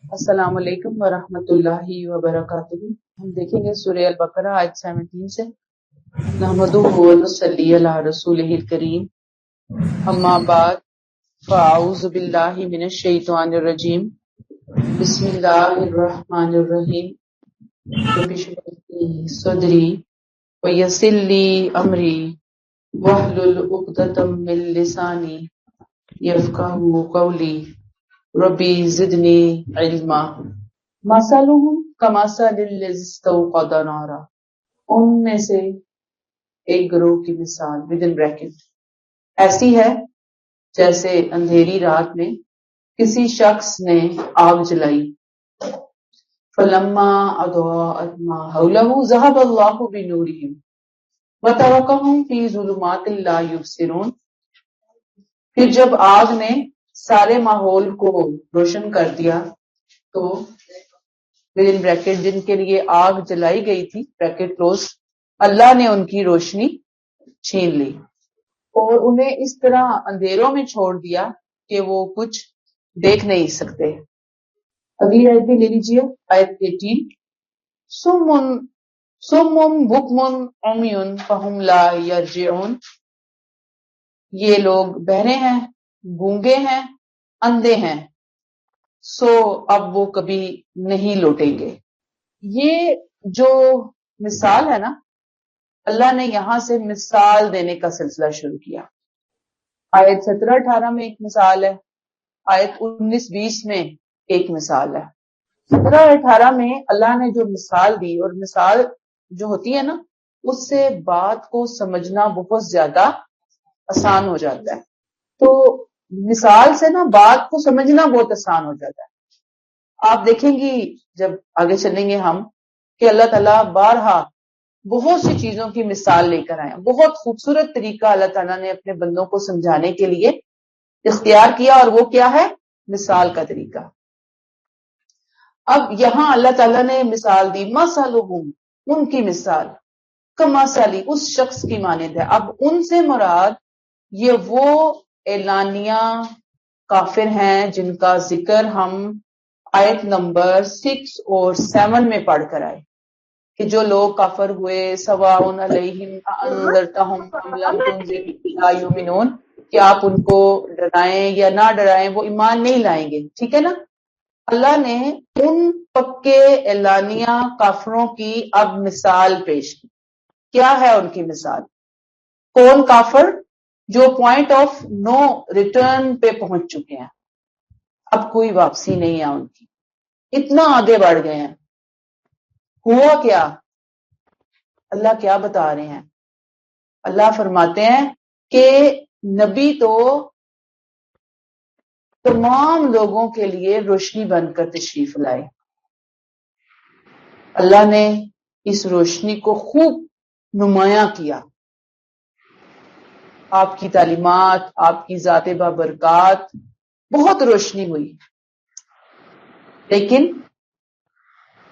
السلام علیکم ورحمۃ اللہ وبرکاتہ۔ ہم دیکھیں گے سورہ البقرہ آیت 17 سے۔ نحمدہ ونصلی علی رسولہ الکریم، اما بعد فاعوذ باللہ من الشیطان الرجیم، بسم اللہ الرحمن الرحیم۔ رب اشرح لی صدری ویسر لی امری واحلل عقدۃ من لسانی یفقہوا قولی ربی زدنی علما۔ مثلہم کمثل الذی استوقد نارا، ان میں سے ایک گروہ کی مثال ودن بریکٹ ایسی ہے جیسے اندھیری رات میں کسی شخص نے آگ جلائی، فلما اضاءت ما حولہ ذہب اللہ بنورہم وترکہم فی ظلمات لا یبصرون۔ پھر جب آگ نے سارے ماحول کو روشن کر دیا تو ودن بریکٹ جن کے لیے آگ جلائی گئی تھی بریکٹ کلوز، اللہ نے ان کی روشنی چھین لی اور انہیں اس طرح اندھیروں میں چھوڑ دیا کہ وہ کچھ دیکھ نہیں سکتے۔ اگلی آیت بھی لے لیجیے، آیت 18۔ سم بکم عمی فہم لا یرجعون، یہ لوگ بہرے ہیں، گونگے ہیں، اندھے ہیں، سو اب وہ کبھی نہیں لوٹیں گے۔ یہ جو مثال ہے نا، اللہ نے یہاں سے مثال دینے کا سلسلہ شروع کیا۔ آیت 17-18 میں ایک مثال ہے، آیت 19-20 میں ایک مثال ہے۔ 17-18 میں اللہ نے جو مثال دی، اور مثال جو ہوتی ہے نا اس سے بات کو سمجھنا بہت زیادہ آسان ہو جاتا ہے۔ تو مثال سے نا بات کو سمجھنا بہت آسان ہو جاتا ہے۔ آپ دیکھیں گی جب آگے چلیں گے ہم کہ اللہ تعالیٰ بارہا بہت سی چیزوں کی مثال لے کر آئے، بہت خوبصورت طریقہ اللہ تعالیٰ نے اپنے بندوں کو سمجھانے کے لیے اختیار کیا، اور وہ کیا ہے؟ مثال کا طریقہ۔ اب یہاں اللہ تعالیٰ نے مثال دی، مثلہم، ان کی مثال، کمثلی، اس شخص کی مانند ہے۔ اب ان سے مراد یہ وہ اعلانیہ کافر ہیں جن کا ذکر ہم آیت نمبر 6 اور 7 میں پڑھ کر آئے کہ جو لوگ کافر ہوئے، سواء علیہم انذرتہم ام لم تنذرہم لا یؤمنون، کہ آپ ان کو ڈرائیں یا نہ ڈرائیں وہ ایمان نہیں لائیں گے، ٹھیک ہے نا۔ اللہ نے ان پکے اعلانیہ کافروں کی اب مثال پیش کی۔ کیا ہے ان کی مثال؟ کون کافر؟ جو پوائنٹ آف نو ریٹرن پہ پہنچ چکے ہیں، اب کوئی واپسی نہیں ہے ان کی، اتنا آگے بڑھ گئے ہیں۔ ہوا کیا؟ اللہ کیا بتا رہے ہیں؟ اللہ فرماتے ہیں کہ نبی تو تمام لوگوں کے لیے روشنی بن کر تشریف لائے۔ اللہ نے اس روشنی کو خوب نمایاں کیا، آپ کی تعلیمات، آپ کی ذات بابرکات، بہت روشنی ہوئی، لیکن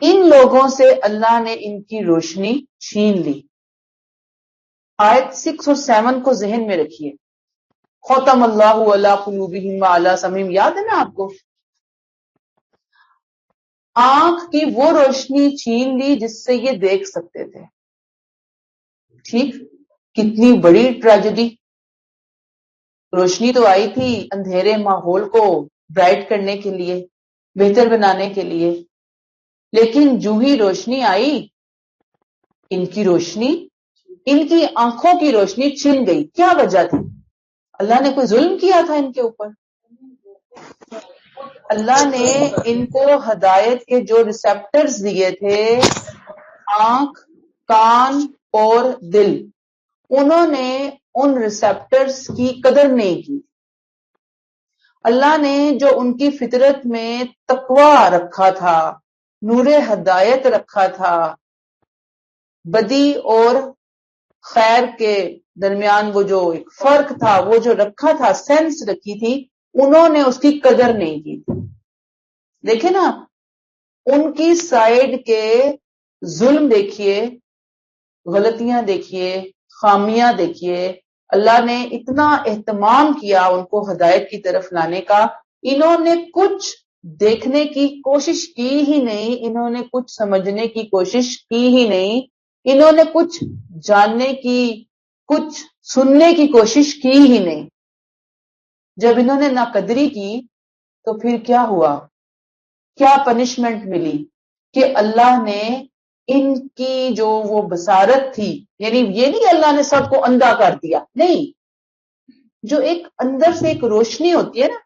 ان لوگوں سے اللہ نے ان کی روشنی چھین لی۔ آیت 6 اور 7 کو ذہن میں رکھیے، ختم اللہ علی قلوبہم وعلی سمعہم، یاد ہے نا آپ کو؟ آنکھ کی وہ روشنی چھین لی جس سے یہ دیکھ سکتے تھے، ٹھیک؟ کتنی بڑی ٹریجڈی۔ روشنی تو آئی تھی اندھیرے ماحول کو برائٹ کرنے کے لیے، بہتر بنانے کے لیے، لیکن جو ہی روشنی آئی ان کی روشنی، ان کی آنکھوں کی روشنی چھن گئی۔ کیا وجہ تھی؟ اللہ نے کوئی ظلم کیا تھا ان کے اوپر؟ اللہ نے ان کو ہدایت کے جو ریسیپٹرز دیے تھے، آنکھ، کان اور دل، انہوں نے ان ریسیپٹرز کی قدر نہیں کی۔ اللہ نے جو ان کی فطرت میں تقوی رکھا تھا، نور ہدایت رکھا تھا، بدی اور خیر کے درمیان وہ جو ایک فرق تھا، وہ جو رکھا تھا، سینس رکھی تھی، انہوں نے اس کی قدر نہیں کی تھی۔ دیکھیں نا، ان کی سائیڈ کے ظلم دیکھیے، غلطیاں دیکھیے، خامیاں دیکھیے۔ اللہ نے اتنا اہتمام کیا ان کو ہدایت کی طرف لانے کا، انہوں نے کچھ دیکھنے کی کوشش کی ہی نہیں، انہوں نے کچھ سمجھنے کی کوشش کی ہی نہیں، انہوں نے کچھ جاننے کی، کچھ سننے کی کوشش کی ہی نہیں۔ جب انہوں نے ناقدری کی تو پھر کیا ہوا، کیا پنشمنٹ ملی کہ اللہ نے ان کی جو وہ بصارت تھی، یعنی یہ نہیں کہ اللہ نے سب کو اندھا کر دیا، نہیں، جو ایک اندر سے ایک روشنی ہوتی ہے نا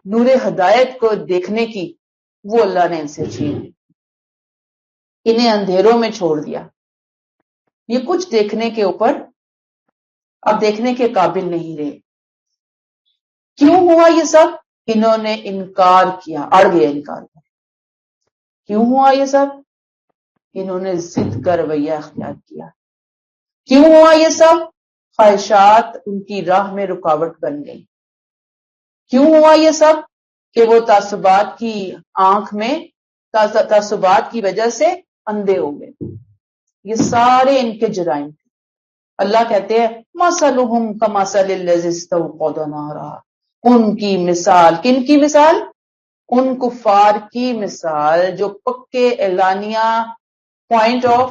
نور ہدایت کو دیکھنے کی، وہ اللہ نے ان سے چھین لی، انہیں اندھیروں میں چھوڑ دیا۔ یہ کچھ دیکھنے کے اوپر اب دیکھنے کے قابل نہیں رہے۔ کیوں ہوا یہ سب؟ انہوں نے انکار کیا، اڑ گئے انکار کر۔ کیوں ہوا یہ سب؟ انہوں نے ضد کا رویہ اختیار کیا۔ کیوں ہوا یہ سب؟ خواہشات ان کی راہ میں رکاوٹ بن گئی۔ کیوں ہوا یہ سب؟ کہ وہ تعصبات کی آنکھ میں، تعصبات کی وجہ سے اندھے ہو گئے۔ یہ سارے ان کے جرائم تھے۔ اللہ کہتے ہیں مثلہم کمثل الذی استوقد نارا، ان کی مثال، کن کی مثال؟ ان کفار کی مثال جو پکے اعلانیہ پوائنٹ آف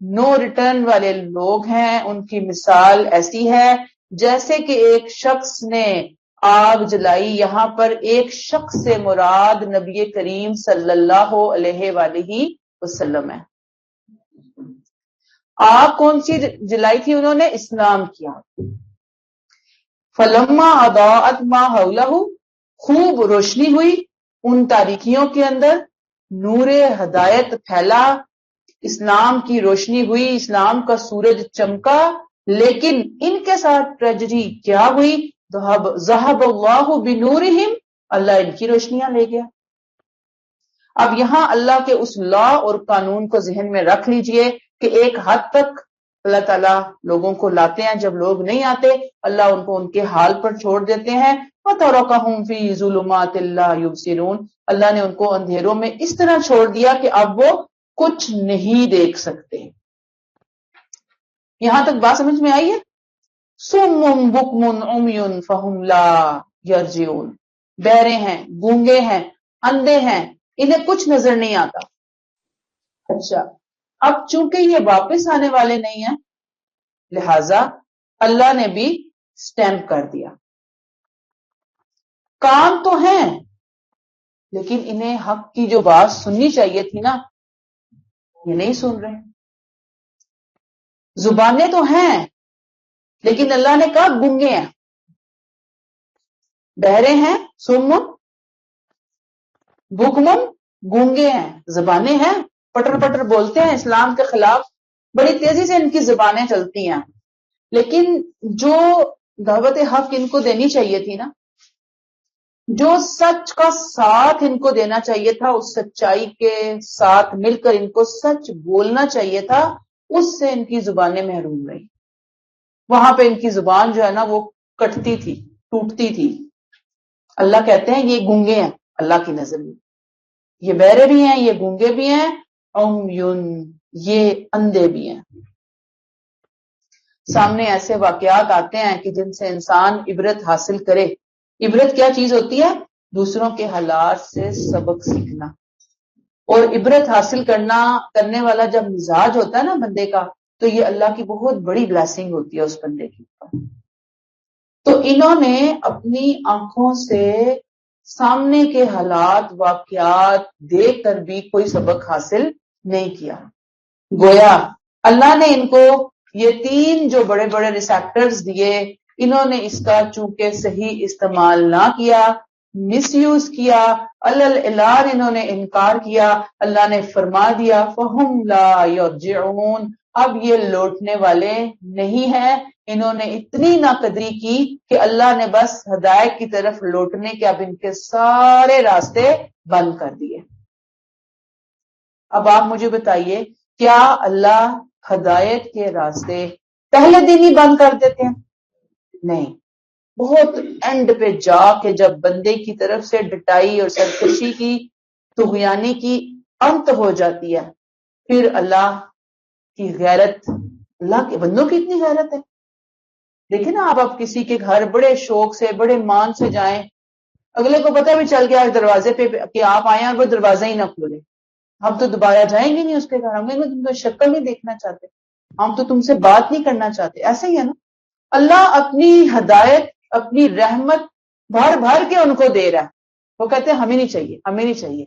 نو ریٹرن والے لوگ ہیں، ان کی مثال ایسی ہے جیسے کہ ایک شخص نے آگ جلائی۔ یہاں پر ایک شخص سے مراد نبی کریم صلی اللہ علیہ وآلہ وسلم ہے۔ آگ کون سی جلائی تھی انہوں نے؟ اسلام کی آگ۔ فلما اضاءت ما حولہ، خوب روشنی ہوئی ان تاریکیوں کے اندر، نور ہدایت پھیلا، اسلام کی روشنی ہوئی، اسلام کا سورج چمکا، لیکن ان کے ساتھ ٹریجڈی کیا ہوئی؟ ذہب اللہ بنورہم، اللہ ان کی روشنیاں لے گیا۔ اب یہاں اللہ کے اس لا اور قانون کو ذہن میں رکھ لیجئے کہ ایک حد تک اللہ تعالیٰ لوگوں کو لاتے ہیں، جب لوگ نہیں آتے اللہ ان کو ان کے حال پر چھوڑ دیتے ہیں۔ وَتَرَكَهُمْ فِي ظُلُمَاتٍ لَا يُبْصِرُونَ، اللہ نے ان کو اندھیروں میں اس طرح چھوڑ دیا کہ اب وہ کچھ نہیں دیکھ سکتے۔ یہاں تک بات سمجھ میں آئی ہے؟ سُمٌّ بُكْمٌ عُمْيٌ فَهُمْ لَا يَرْجِعُونَ، بہرے ہیں، گونگے ہیں، اندھے ہیں، انہیں کچھ نظر نہیں آتا۔ اچھا، اب چونکہ یہ واپس آنے والے نہیں ہیں، لہذا اللہ نے بھی سٹیمپ کر دیا۔ کان تو ہیں لیکن انہیں حق کی جو بات سننی چاہیے تھی نا، یہ نہیں سن رہے۔ زبانیں تو ہیں لیکن اللہ نے کہا گونگے ہیں، بہرے ہیں، سمن بکمن، گونگے ہیں، زبانیں ہیں، پٹر پٹر بولتے ہیں اسلام کے خلاف، بڑی تیزی سے ان کی زبانیں چلتی ہیں، لیکن جو دعوت حق ان کو دینی چاہیے تھی نا، جو سچ کا ساتھ ان کو دینا چاہیے تھا، اس سچائی کے ساتھ مل کر ان کو سچ بولنا چاہیے تھا، اس سے ان کی زبانیں محروم رہی۔ وہاں پہ ان کی زبان جو ہے نا وہ کٹتی تھی، ٹوٹتی تھی۔ اللہ کہتے ہیں یہ گونگے ہیں اللہ کی نظر میں، یہ بہرے بھی ہیں، یہ گونگے بھی ہیں، عمیٌ، یہ اندھے بھی ہیں۔ سامنے ایسے واقعات آتے ہیں کہ جن سے انسان عبرت حاصل کرے۔ عبرت کیا چیز ہوتی ہے؟ دوسروں کے حالات سے سبق سیکھنا، اور عبرت حاصل کرنے والا جب مزاج ہوتا ہے نا بندے کا، تو یہ اللہ کی بہت بڑی بلیسنگ ہوتی ہے اس بندے کی اوپر۔ تو انہوں نے اپنی آنکھوں سے سامنے کے حالات، واقعات دیکھ کر بھی کوئی سبق حاصل نہیں کیا۔ گویا اللہ نے ان کو یہ تین جو بڑے بڑے ریسیپٹرز دیے، انہوں نے اس کا چونکہ صحیح استعمال نہ کیا، مس یوز کیا، اعلان انہوں نے انکار کیا، اللہ نے فرما دیا فَهُمْ لَا يَرْجِعُونَ، اب یہ لوٹنے والے نہیں ہیں۔ انہوں نے اتنی ناقدری کی کہ اللہ نے بس ہدایت کی طرف لوٹنے کے اب ان کے سارے راستے بند کر دیے۔ اب آپ مجھے بتائیے، کیا اللہ ہدایت کے راستے پہلے دن ہی بند کر دیتے ہیں؟ نہیں، بہت اینڈ پہ جا کے جب بندے کی طرف سے ڈٹائی اور سرکشی کی، طغیانی کی انت ہو جاتی ہے، پھر اللہ کی غیرت، اللہ کے بندوں کی اتنی غیرت ہے۔ دیکھیں نا آپ کسی کے گھر بڑے شوق سے، بڑے مان سے جائیں، اگلے کو پتہ بھی چل گیا دروازے پہ کہ آپ آئے اور وہ دروازہ ہی نہ کھولے، ہم تو دوبارہ جائیں گے نہیں اس کے گھر، ہم کہیں گے تم تو شکل نہیں دیکھنا چاہتے، ہم تو تم سے بات نہیں کرنا چاہتے. ایسا ہی ہے نا. اللہ اپنی ہدایت، اپنی رحمت بھر بھر کے ان کو دے رہا ہے. وہ کہتے ہیں ہمیں نہیں چاہیے، ہمیں نہیں چاہیے.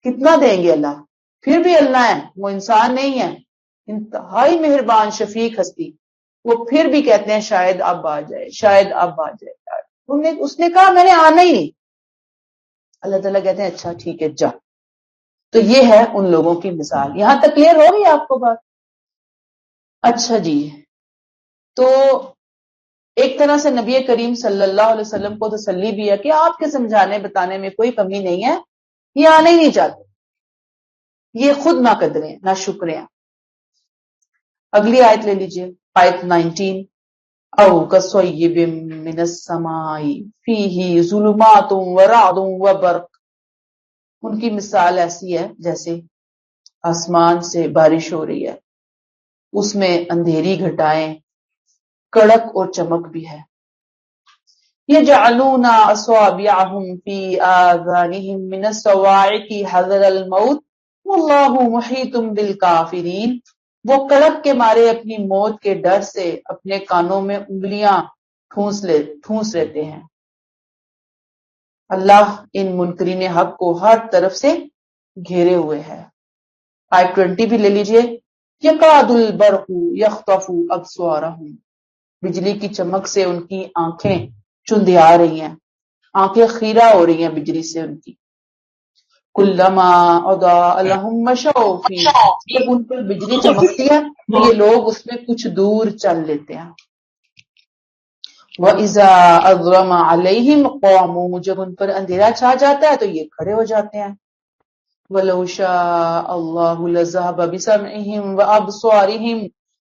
کتنا دیں گے اللہ؟ پھر بھی اللہ ہے، وہ انسان نہیں ہے، انتہائی مہربان شفیق ہستی. وہ پھر بھی کہتے ہیں شاید اب آ جائے، شاید اب آ جائے. اس نے کہا میں نے آنا ہی نہیں. اللہ تعالیٰ کہتے ہیں اچھا ٹھیک ہے جا. تو یہ ہے ان لوگوں کی مثال. یہاں تک کلیئر ہو گئی آپ کو بات؟ اچھا جی. تو ایک طرح سے نبی کریم صلی اللہ علیہ وسلم کو تسلی بھی ہے کہ آپ کے سمجھانے بتانے میں کوئی کمی نہیں ہے، یہ آنا ہی نہیں چاہتے، یہ خود نہ قدریں نہ شکریں. اگلی آیت لے لیجئے، آیت 19. او کصیب من السماء فیہ ظلمات ورعد وبرق. ان کی مثال ایسی ہے جیسے آسمان سے بارش ہو رہی ہے، اس میں اندھیری گھٹائیں، کڑک اور چمک بھی ہے. یجعلون اصابعهم فی آذانهم من الصواعق حذر الموت واللہ محیط بالکافرین. وہ کڑک کے مارے اپنی موت کے ڈر سے اپنے کانوں میں انگلیاں ٹھونس لیتے ہیں. اللہ ان منکرین حق کو ہر طرف سے گھیرے ہوئے ہے. آیت 20 بھی لے لیجئے. یکاد البرق یخطف ابصارهم. بجلی کی چمک سے ان کی آنکھیں چندیا رہی ہیں، آنکھیں خیرہ ہو رہی ہیں بجلی سے ان کی. کلما اضاء لهم مشوا فیہ. جب ان پر بجلی چمکتی ہے تو یہ لوگ اس میں کچھ دور چل لیتے ہیں. وَإِذَا أَظْلَمَ عَلَيْهِمْ قَامُوا. جب ان پر اندھیرا چھا جاتا ہے تو یہ کھڑے ہو جاتے ہیں. وَلَوْ شَاءَ اللَّهُ لَذَهَبَ بِسَمْعِهِمْ وَأَبْصَارِهِمْ.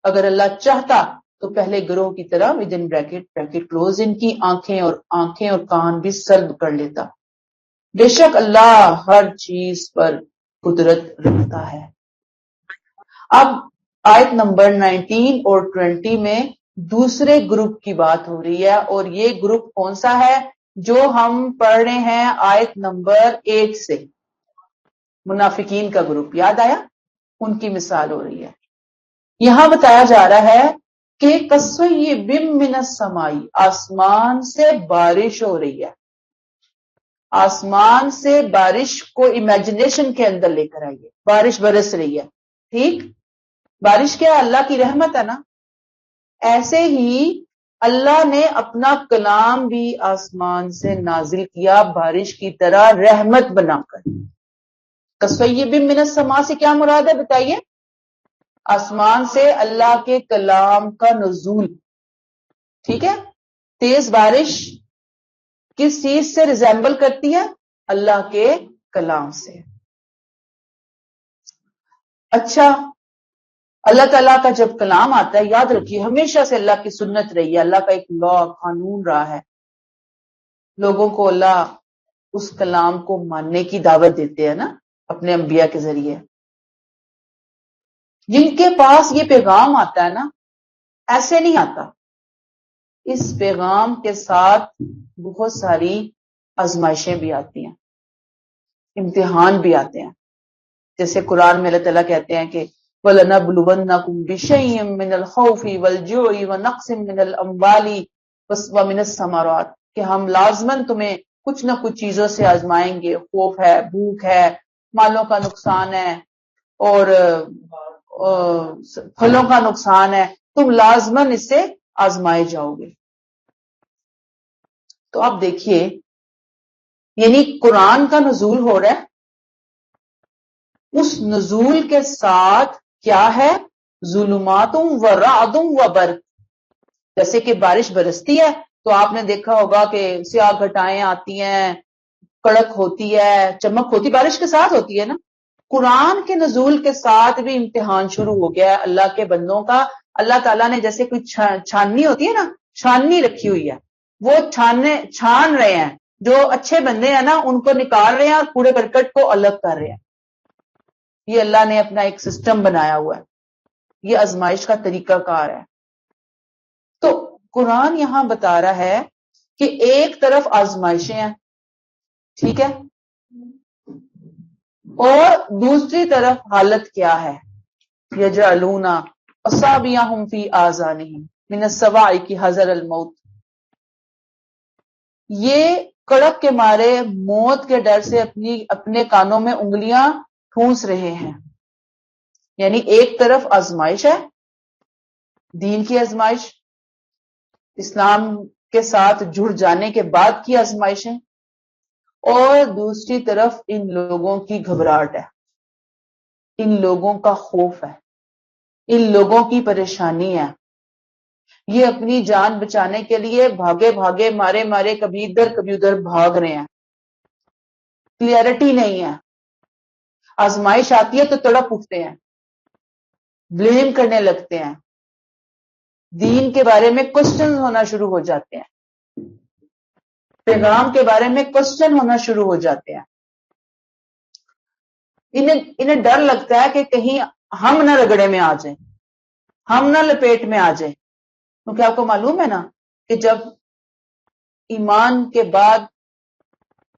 اگر اللہ چاہتا تو پہلے گروہ کی طرح ودن بریکٹ کلوز ان کی آنکھیں اور کان بھی سلب کر لیتا. بے شک اللہ ہر چیز پر قدرت رکھتا ہے. اب آیت نمبر 19 اور 20 میں دوسرے گروپ کی بات ہو رہی ہے، اور یہ گروپ کون سا ہے؟ جو ہم پڑھ رہے ہیں آیت نمبر 8 سے. منافقین کا گروپ یاد آیا؟ ان کی مثال ہو رہی ہے. یہاں بتایا جا رہا ہے کہ کصیب من السماء. آسمان سے بارش ہو رہی ہے. آسمان سے بارش کو امیجنیشن کے اندر لے کر آئیے. بارش برس رہی ہے، ٹھیک؟ بارش کیا ہے؟ اللہ کی رحمت ہے نا. ایسے ہی اللہ نے اپنا کلام بھی آسمان سے نازل کیا بارش کی طرح رحمت بنا کر. کصیب من السماء سے کیا مراد ہے بتائیے؟ آسمان سے اللہ کے کلام کا نزول. ٹھیک ہے؟ تیز بارش کس چیز سے ریزیمبل کرتی ہے؟ اللہ کے کلام سے. اچھا، اللہ تعالیٰ کا جب کلام آتا ہے، یاد رکھیے ہمیشہ سے اللہ کی سنت رہی ہے، اللہ کا ایک لا قانون رہا ہے. لوگوں کو اللہ اس کلام کو ماننے کی دعوت دیتے ہیں نا اپنے انبیاء کے ذریعے. جن کے پاس یہ پیغام آتا ہے نا، ایسے نہیں آتا. اس پیغام کے ساتھ بہت ساری آزمائشیں بھی آتی ہیں، امتحان بھی آتے ہیں. جیسے قرآن میں اللہ تعالیٰ کہتے ہیں کہ وَلَنَبْلُوَنَّكُمْ بِشَيْءٍ مِّنَ الْخَوْفِ وَالْجُوعِ وَنَقْصٍ مِّنَ الْأَمْوَالِ وَمِنَ الثَّمَرَاتِ. کہ ہم لازماً تمہیں کچھ نہ کچھ چیزوں سے آزمائیں گے. خوف ہے، بھوک ہے، مالوں کا نقصان ہے، اور پھلوں کا نقصان ہے. تم لازماً اس سے آزمائے جاؤ گے. تو اب دیکھیے، یعنی قرآن کا نزول ہو رہا ہے، اس نزول کے ساتھ کیا ہے؟ ظلمات و رعد و برق. جیسے کہ بارش برستی ہے تو آپ نے دیکھا ہوگا کہ سیاہ گھٹائیں آتی ہیں، کڑک ہوتی ہے، چمک ہوتی، بارش کے ساتھ ہوتی ہے نا. قرآن کے نزول کے ساتھ بھی امتحان شروع ہو گیا ہے اللہ کے بندوں کا. اللہ تعالیٰ نے جیسے کوئی چھاننی ہوتی ہے نا، چھاننی رکھی ہوئی ہے، وہ چھان رہے ہیں. جو اچھے بندے ہیں نا ان کو نکال رہے ہیں اور کوڑے کرکٹ کو الگ کر رہے ہیں. یہ اللہ نے اپنا ایک سسٹم بنایا ہوا ہے، یہ آزمائش کا طریقہ کار ہے. تو قرآن یہاں بتا رہا ہے کہ ایک طرف آزمائشیں ہیں، ٹھیک ہے. اور دوسری طرف حالت کیا ہے؟ یجعلون اصابعہم فی آذانہم من الصواعق حذر الموت. یہ کڑک کے مارے موت کے ڈر سے اپنے کانوں میں انگلیاں ٹھونس رہے ہیں. یعنی ایک طرف آزمائش ہے، دین کی آزمائش، اسلام کے ساتھ جڑ جانے کے بعد کی آزمائشیں، اور دوسری طرف ان لوگوں کی گھبراہٹ ہے، ان لوگوں کا خوف ہے، ان لوگوں کی پریشانی ہے. یہ اپنی جان بچانے کے لیے بھاگے بھاگے مارے مارے کبھی ادھر کبھی ادھر بھاگ رہے ہیں. کلیئرٹی نہیں ہے. آزمائش آتی ہے تو تڑپ اٹھتے ہیں، بلیم کرنے لگتے ہیں، دین کے بارے میں کوسچن ہونا شروع ہو جاتے ہیں، پیغام کے بارے میں کوسچن ہونا شروع ہو جاتے ہیں. انہیں ڈر لگتا ہے کہ کہیں ہم نہ رگڑے میں آ جائیں، ہم نہ لپیٹ میں آ جائیں. کیونکہ آپ کو معلوم ہے نا کہ جب ایمان کے بعد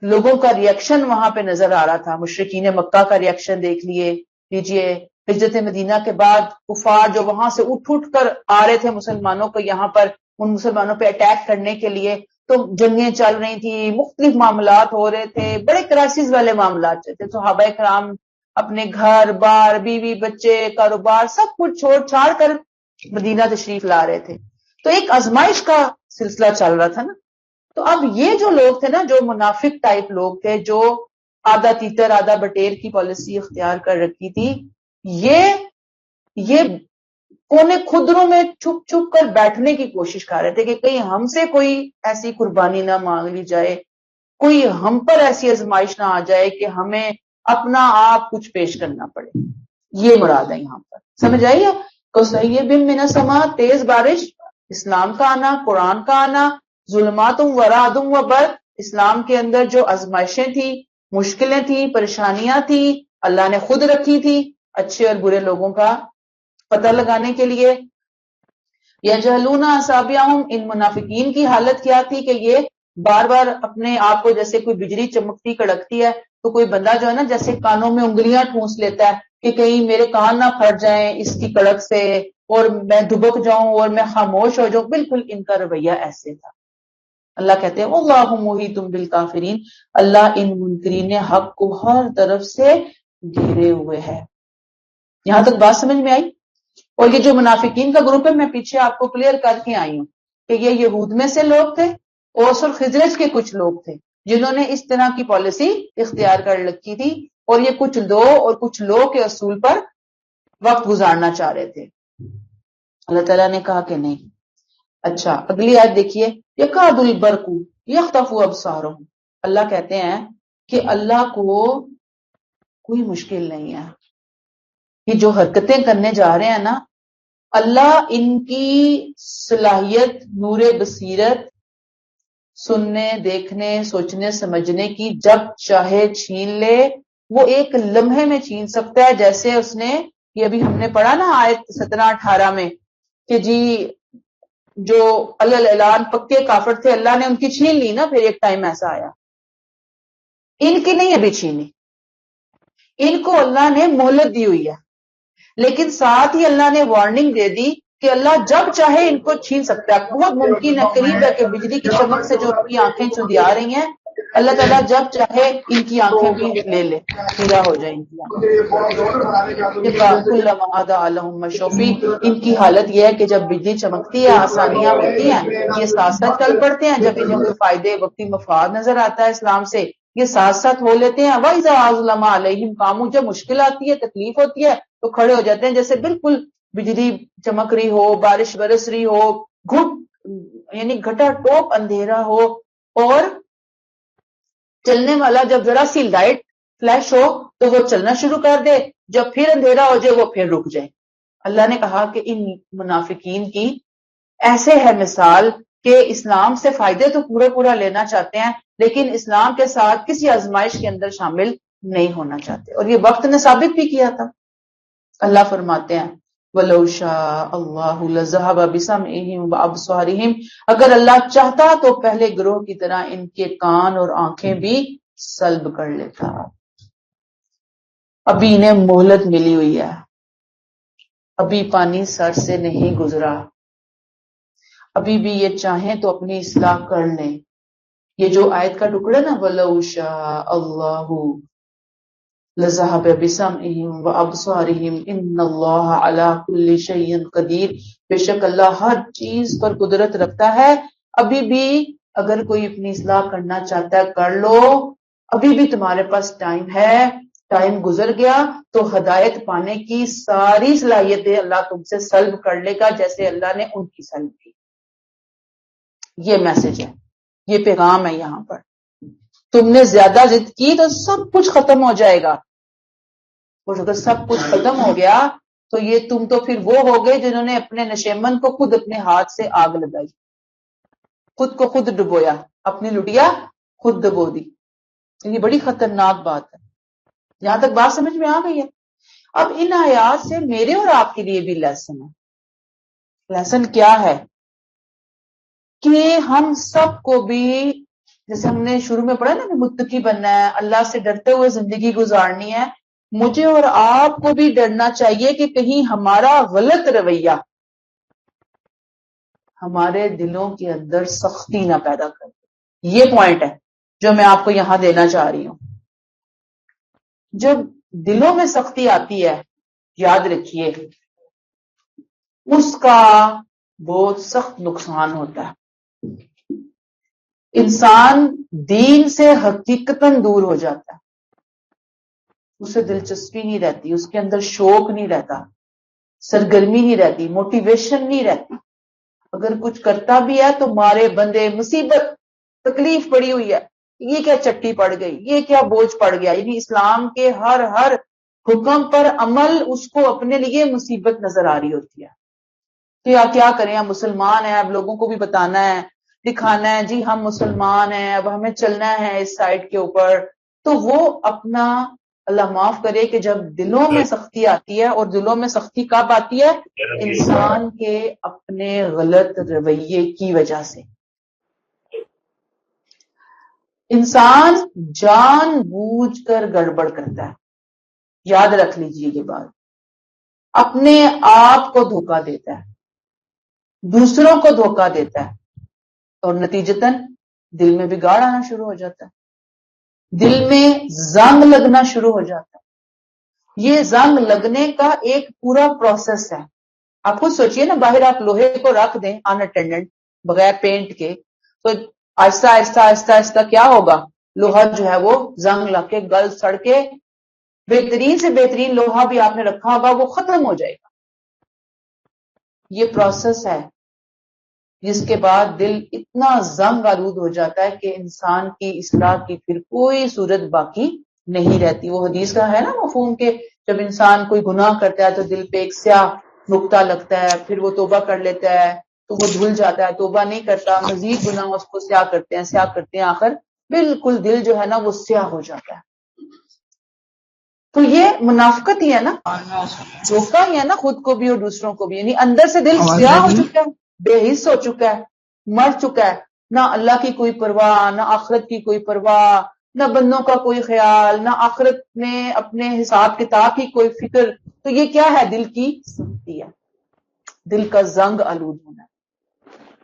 لوگوں کا ریئیکشن وہاں پہ نظر آ رہا تھا، مشرکین مکہ کا ریئیکشن دیکھ لیجئے، ہجرت مدینہ کے بعد کفار جو وہاں سے اٹھ اٹھ کر آ رہے تھے مسلمانوں کو یہاں پر ان مسلمانوں پہ اٹیک کرنے کے لیے، تو جنگیں چل رہی تھی، مختلف معاملات ہو رہے تھے، بڑے کرائسس والے معاملات چلتے. صحابہ کرام اپنے گھر بار بیوی بچے کاروبار سب کچھ چھوڑ چھاڑ کر مدینہ تشریف لا رہے تھے. تو ایک آزمائش کا سلسلہ چل رہا تھا نا. تو اب یہ جو لوگ تھے نا، جو منافق ٹائپ لوگ تھے، جو آدھا تیتر آدھا بٹیر کی پالیسی اختیار کر رکھی تھی، یہ کونے خدروں میں چھپ چھپ کر بیٹھنے کی کوشش کر رہے تھے کہ کہیں ہم سے کوئی ایسی قربانی نہ مانگ لی جائے، کوئی ہم پر ایسی آزمائش نہ آ جائے کہ ہمیں اپنا آپ کچھ پیش کرنا پڑے. یہ مراد ہے یہاں پر. سمجھ آئیے؟ کصیب من السماء، تیز بارش، اسلام کا آنا، قرآن کا آنا، ظلمات و رعد و برق، اسلام کے اندر جو آزمائشیں تھیں، مشکلیں تھیں، پریشانیاں تھیں، اللہ نے خود رکھی تھی اچھے اور برے لوگوں کا پتہ لگانے کے لیے. یجعلون اصابعہم، ان منافقین کی حالت کیا تھی کہ یہ بار بار اپنے آپ کو جیسے کوئی بجلی چمکتی کڑکتی ہے تو کوئی بندہ جو ہے نا جیسے کانوں میں انگلیاں ٹھونس لیتا ہے کہ کہیں میرے کان نہ پھٹ جائیں اس کی کڑک سے اور میں دبک جاؤں اور میں خاموش ہو جاؤں. بالکل ان کا رویہ ایسے تھا. اللہ کہتے ہیں واللہ محیط بالکافرین، اللہ ان منکرین حق کو ہر طرف سے گھیرے ہوئے ہے. یہاں تک بات سمجھ میں آئی؟ اور یہ جو منافقین کا گروپ ہے میں پیچھے آپ کو کلیئر کر کے آئی ہوں کہ یہ یہود میں سے لوگ تھے، اوس اور خزرج کے کچھ لوگ تھے جنہوں نے اس طرح کی پالیسی اختیار کر رکھی تھی، اور یہ کچھ دو اور کچھ لو کے اصول پر وقت گزارنا چاہ رہے تھے. اللہ تعالیٰ نے کہا کہ نہیں. اچھا اگلی آیت دیکھیے، یکاد البرق یخطف ابصارهم. اللہ کہتے ہیں کہ اللہ کو کوئی مشکل نہیں ہے. یہ جو حرکتیں کرنے جا رہے ہیں نا، اللہ ان کی صلاحیت نور بصیرت سننے دیکھنے سوچنے سمجھنے کی جب چاہے چھین لے، وہ ایک لمحے میں چھین سکتا ہے. جیسے اس نے یہ ابھی ہم نے پڑھا نا آیت 17-18 میں کہ جی جو اعلان پکے کافر تھے اللہ نے ان کی چھین لی نا. پھر ایک ٹائم ایسا آیا ان کی نہیں ابھی چھینی، ان کو اللہ نے مہلت دی ہوئی ہے، لیکن ساتھ ہی اللہ نے وارننگ دے دی کہ اللہ جب چاہے ان کو چھین سکتا ہے. بہت ممکن ہے، قریب ہے کہ بجلی کی چمک سے جو ان کی آنکھیں چندیا رہی ہیں اللہ تعالیٰ جب چاہے ان کی آنکھیں بھی لے لے، سیدھا ہو جائیں ان کی آنکھیں. ان کی حالت یہ ہے کہ جب بجلی چمکتی ہے آسانیاں ہوتی ہیں یہ ساتھ ساتھ چل پڑتے ہیں، جب انہیں کوئی فائدے وقتی مفاد نظر آتا ہے اسلام سے یہ ساتھ ساتھ ہو لیتے ہیں. وَإِذَا أَظْلَمَ عَلَيْهِمْ قَامُوا، جب مشکل آتی ہے تکلیف ہوتی ہے تو کھڑے ہو جاتے ہیں جیسے بالکل بجلی چمک رہی ہو، بارش برس رہی ہو، یعنی گھٹا ٹوپ اندھیرا ہو، اور چلنے والا جب ذرا سی لائٹ فلیش ہو تو وہ چلنا شروع کر دے، جب پھر اندھیرا ہو جائے وہ پھر رک جائے. اللہ نے کہا کہ ان منافقین کی ایسے ہے مثال کہ اسلام سے فائدے تو پورا لینا چاہتے ہیں لیکن اسلام کے ساتھ کسی آزمائش کے اندر شامل نہیں ہونا چاہتے، اور یہ وقت نے ثابت بھی کیا تھا. اللہ فرماتے ہیں وَلَوْ شَاءَ اللَّهُ لَذَهَبَ بِسَمْعِهِمْ وَأَبْصَارِهِمْ، اگر اللہ چاہتا تو پہلے گروہ کی طرح ان کے کان اور آنکھیں بھی سلب کر لیتا ہے۔ ابھی انہیں مہلت ملی ہوئی ہے، ابھی پانی سر سے نہیں گزرا، ابھی بھی یہ چاہیں تو اپنی اصلاح کر لیں۔ یہ جو آیت کا ٹکڑا نا وَلَوْ شَاءَ اللَّهُ لَذَهَبَ بِسَمْعِهِمْ وَأَبْصَارِهِمْ إِنَّ اللَّهَ عَلَى كُلِّ شَيْءٍ قَدِيرٌ، بے شک اللہ ہر چیز پر قدرت رکھتا ہے۔ ابھی بھی اگر کوئی اپنی اصلاح کرنا چاہتا ہے کر لو، ابھی بھی تمہارے پاس ٹائم ہے۔ ٹائم گزر گیا تو ہدایت پانے کی ساری صلاحیتیں اللہ تم سے سلب کر لے گا، جیسے اللہ نے ان کی سلب کی۔ یہ میسج ہے، یہ پیغام ہے یہاں پر۔ تم نے زیادہ ضد کی تو سب کچھ ختم ہو جائے گا، اور اگر سب کچھ ختم ہو گیا تو یہ تم تو پھر وہ ہو گئے جنہوں نے اپنے نشیمن کو خود اپنے ہاتھ سے آگ لگائی، خود کو خود ڈبویا، اپنی لٹیا خود ڈبو دی۔ یہ بڑی خطرناک بات ہے۔ یہاں تک بات سمجھ میں آ گئی ہے؟ اب ان آیات سے میرے اور آپ کے لیے بھی لیسن ہے۔ لیسن کیا ہے؟ کہ ہم سب کو بھی، جیسے ہم نے شروع میں پڑھا نا کہ متقی بننا ہے، اللہ سے ڈرتے ہوئے زندگی گزارنی ہے، مجھے اور آپ کو بھی ڈرنا چاہیے کہ کہیں ہمارا غلط رویہ ہمارے دلوں کے اندر سختی نہ پیدا کرے۔ یہ پوائنٹ ہے جو میں آپ کو یہاں دینا چاہ رہی ہوں۔ جب دلوں میں سختی آتی ہے، یاد رکھیے اس کا بہت سخت نقصان ہوتا ہے۔ انسان دین سے حقیقتاً دور ہو جاتا ہے، اسے دلچسپی نہیں رہتی، اس کے اندر شوق نہیں رہتا، سرگرمی نہیں رہتی، موٹیویشن نہیں رہتی۔ اگر کچھ کرتا بھی ہے تو مارے بندے، مصیبت، تکلیف پڑی ہوئی ہے، یہ کیا چٹی پڑ گئی، یہ کیا بوجھ پڑ گیا۔ یعنی اسلام کے ہر حکم پر عمل اس کو اپنے لیے مصیبت نظر آ رہی ہوتی ہے۔ کیا کریں، ہم مسلمان ہیں، اب لوگوں کو بھی بتانا ہے، دکھانا ہے، جی ہم مسلمان ہیں، اب ہمیں چلنا ہے اس سائڈ کے اوپر۔ تو وہ اپنا، اللہ معاف کرے کہ جب دلوں میں سختی آتی ہے، اور دلوں میں سختی کب آتی ہے؟ انسان کے اپنے غلط رویے کی وجہ سے۔ انسان جان بوجھ کر گڑبڑ کرتا ہے، یاد رکھ لیجئے یہ بات۔ اپنے آپ کو دھوکہ دیتا ہے، دوسروں کو دھوکہ دیتا ہے، اور نتیجتاً دل میں بگاڑ آنا شروع ہو جاتا ہے، دل میں زنگ لگنا شروع ہو جاتا ہے۔ یہ زنگ لگنے کا ایک پورا پروسیس ہے۔ آپ خود سوچئے نا، باہر آپ لوہے کو رکھ دیں ان اٹینڈنٹ، بغیر پینٹ کے، تو آہستہ آہستہ آہستہ آہستہ کیا ہوگا؟ لوہا جو ہے وہ زنگ لگ کے گل سڑ کے، بہترین سے بہترین لوہا بھی آپ نے رکھا ہوگا وہ ختم ہو جائے گا۔ یہ پروسیس ہے جس کے بعد دل اتنا زنگ آلود ہو جاتا ہے کہ انسان کی اصلاح کی پھر کوئی صورت باقی نہیں رہتی۔ وہ حدیث کا ہے نا مفہوم کہ جب انسان کوئی گناہ کرتا ہے تو دل پہ ایک سیاہ نقطہ لگتا ہے، پھر وہ توبہ کر لیتا ہے تو وہ دھل جاتا ہے، توبہ نہیں کرتا، مزید گناہ اس کو سیاہ کرتے ہیں، آخر بالکل دل جو ہے نا وہ سیاہ ہو جاتا ہے۔ تو یہ منافقت ہی ہے نا، دھوکہ ہی ہے نا، خود کو بھی اور دوسروں کو بھی۔ یعنی اندر سے دل سیاہ ہو چکا ہے، بے حس ہو چکا ہے، مر چکا ہے، نہ اللہ کی کوئی پرواہ، نہ آخرت کی کوئی پرواہ، نہ بندوں کا کوئی خیال، نہ آخرت میں اپنے حساب کتاب کی کوئی فکر۔ تو یہ کیا ہے؟ دل کی سختی ہے، دل کا زنگ آلود ہونا ہے۔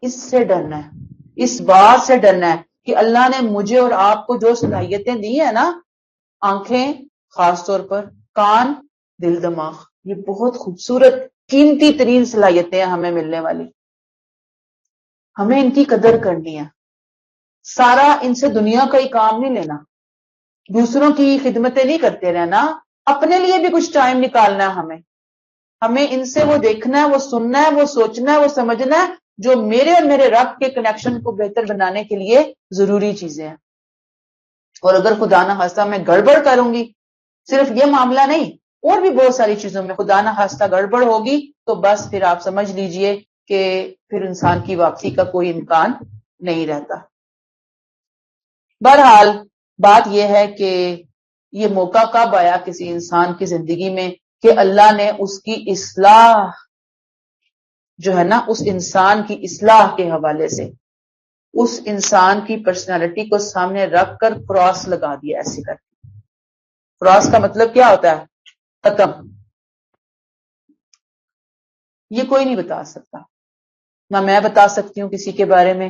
اس سے ڈرنا ہے، اس بات سے ڈرنا ہے کہ اللہ نے مجھے اور آپ کو جو صلاحیتیں دی ہیں نا، آنکھیں خاص طور پر، کان، دل، دماغ، یہ بہت خوبصورت قیمتی ترین صلاحیتیں ہیں ہمیں ملنے والی، ہمیں ان کی قدر کرنی ہے۔ سارا ان سے دنیا کا ہی کام نہیں لینا، دوسروں کی خدمتیں نہیں کرتے رہنا، اپنے لیے بھی کچھ ٹائم نکالنا ہے ہمیں ان سے وہ دیکھنا ہے، وہ سننا ہے، وہ سوچنا ہے، وہ سمجھنا ہے جو میرے اور میرے رب کے کنیکشن کو بہتر بنانے کے لیے ضروری چیزیں ہیں۔ اور اگر خدا نہ خواستہ میں گڑبڑ کروں گی، صرف یہ معاملہ نہیں، اور بھی بہت ساری چیزوں میں خدا نہ خواستہ گڑبڑ ہوگی، تو بس پھر آپ سمجھ لیجئے کہ پھر انسان کی واپسی کا کوئی امکان نہیں رہتا۔ بہرحال بات یہ ہے کہ یہ موقع کب آیا کسی انسان کی زندگی میں کہ اللہ نے اس کی اصلاح جو ہے نا، اس انسان کی اصلاح کے حوالے سے اس انسان کی پرسنالٹی کو سامنے رکھ کر کراس لگا دیا ایسے کر. کراس کا مطلب کیا ہوتا ہے؟ ختم. یہ کوئی نہیں بتا سکتا، نہ میں بتا سکتی ہوں کسی کے بارے میں،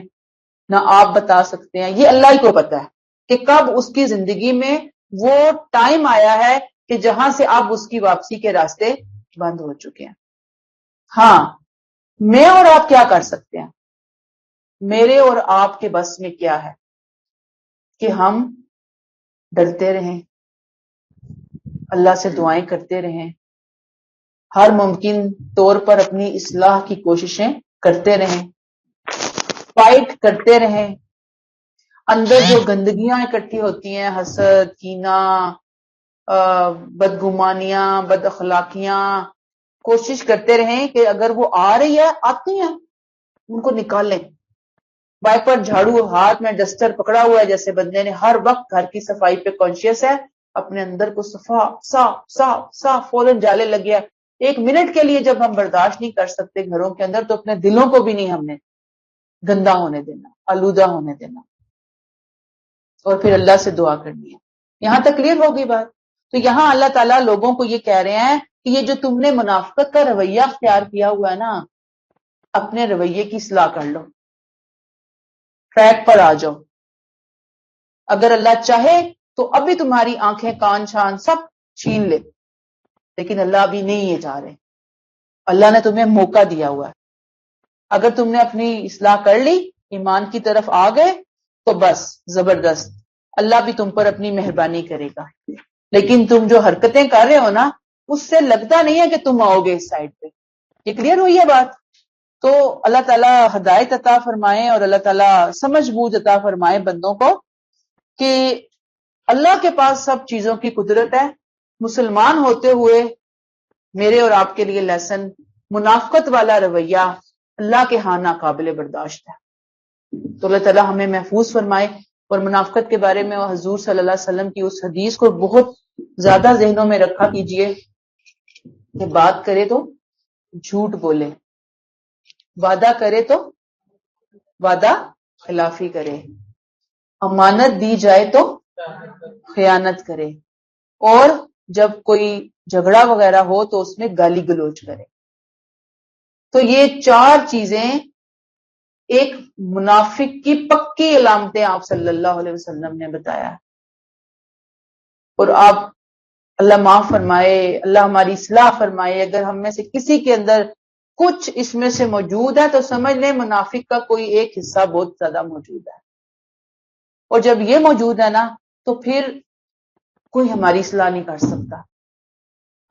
نہ آپ بتا سکتے ہیں. یہ اللہ ہی کو پتا ہے کہ کب اس کی زندگی میں وہ ٹائم آیا ہے کہ جہاں سے اب اس کی واپسی کے راستے بند ہو چکے ہیں. ہاں، میں اور آپ کیا کر سکتے ہیں؟ میرے اور آپ کے بس میں کیا ہے کہ ہم ڈرتے رہیں، اللہ سے دعائیں کرتے رہیں، ہر ممکن طور پر اپنی اصلاح کی کوششیں کرتے رہیں، فائٹ کرتے رہیں. اندر جو گندگیاں اکٹھی ہوتی ہیں، حسد، کینہ، بدگمانیاں، بد اخلاقیاں، کوشش کرتے رہیں کہ اگر وہ آ رہی ہے، آتی ہیں، ان کو نکال لیں. وائپر، جھاڑو ہاتھ میں، ڈسٹر پکڑا ہوا ہے، جیسے بندے نے ہر وقت گھر کی صفائی پہ کانشیس ہے، اپنے اندر کو صاف صاف صاف فوراً جالے لگ گیا. ایک منٹ کے لیے جب ہم برداشت نہیں کر سکتے گھروں کے اندر، تو اپنے دلوں کو بھی نہیں ہم نے گندا ہونے دینا، آلودہ ہونے دینا، اور پھر اللہ سے دعا کرنی ہے. یہاں تک کلیئر ہوگی بات؟ تو یہاں اللہ تعالیٰ لوگوں کو یہ کہہ رہے ہیں کہ یہ جو تم نے منافقت کا رویہ اختیار کیا ہوا ہے نا، اپنے رویے کی اصلاح کر لو، ٹریک پر آ جاؤ. اگر اللہ چاہے تو ابھی تمہاری آنکھیں، کان، شان سب چھین لے، لیکن اللہ ابھی نہیں یہ چاہ رہے. اللہ نے تمہیں موقع دیا ہوا ہے. اگر تم نے اپنی اصلاح کر لی، ایمان کی طرف آ گئے، تو بس زبردست، اللہ بھی تم پر اپنی مہربانی کرے گا. لیکن تم جو حرکتیں کر رہے ہو نا، اس سے لگتا نہیں ہے کہ تم آؤ گے اس سائڈ پہ. یہ کلیئر ہوئی ہے بات؟ تو اللہ تعالیٰ ہدایت عطا فرمائے اور اللہ تعالیٰ سمجھ بوجھ عطا فرمائے بندوں کو کہ اللہ کے پاس سب چیزوں کی قدرت ہے. مسلمان ہوتے ہوئے میرے اور آپ کے لیے لیسن، منافقت والا رویہ اللہ کے ہاں ناقابل برداشت ہے. تو اللہ تعالیٰ ہمیں محفوظ فرمائے. اور منافقت کے بارے میں حضور صلی اللہ علیہ وسلم کی اس حدیث کو بہت زیادہ ذہنوں میں رکھا کیجئے کہ بات کرے تو جھوٹ بولے، وعدہ کرے تو وعدہ خلافی کرے، امانت دی جائے تو خیانت کرے، اور جب کوئی جھگڑا وغیرہ ہو تو اس میں گالی گلوچ کرے. تو یہ چار چیزیں ایک منافق کی پکی علامتیں آپ صلی اللہ علیہ وسلم نے بتایا. اور آپ اللہ معاف فرمائے، اللہ ہماری اصلاح فرمائے، اگر ہم میں سے کسی کے اندر کچھ اس میں سے موجود ہے تو سمجھ لیں منافق کا کوئی ایک حصہ بہت زیادہ موجود ہے. اور جب یہ موجود ہے نا، تو پھر کوئی ہماری اصلاح نہیں کر سکتا.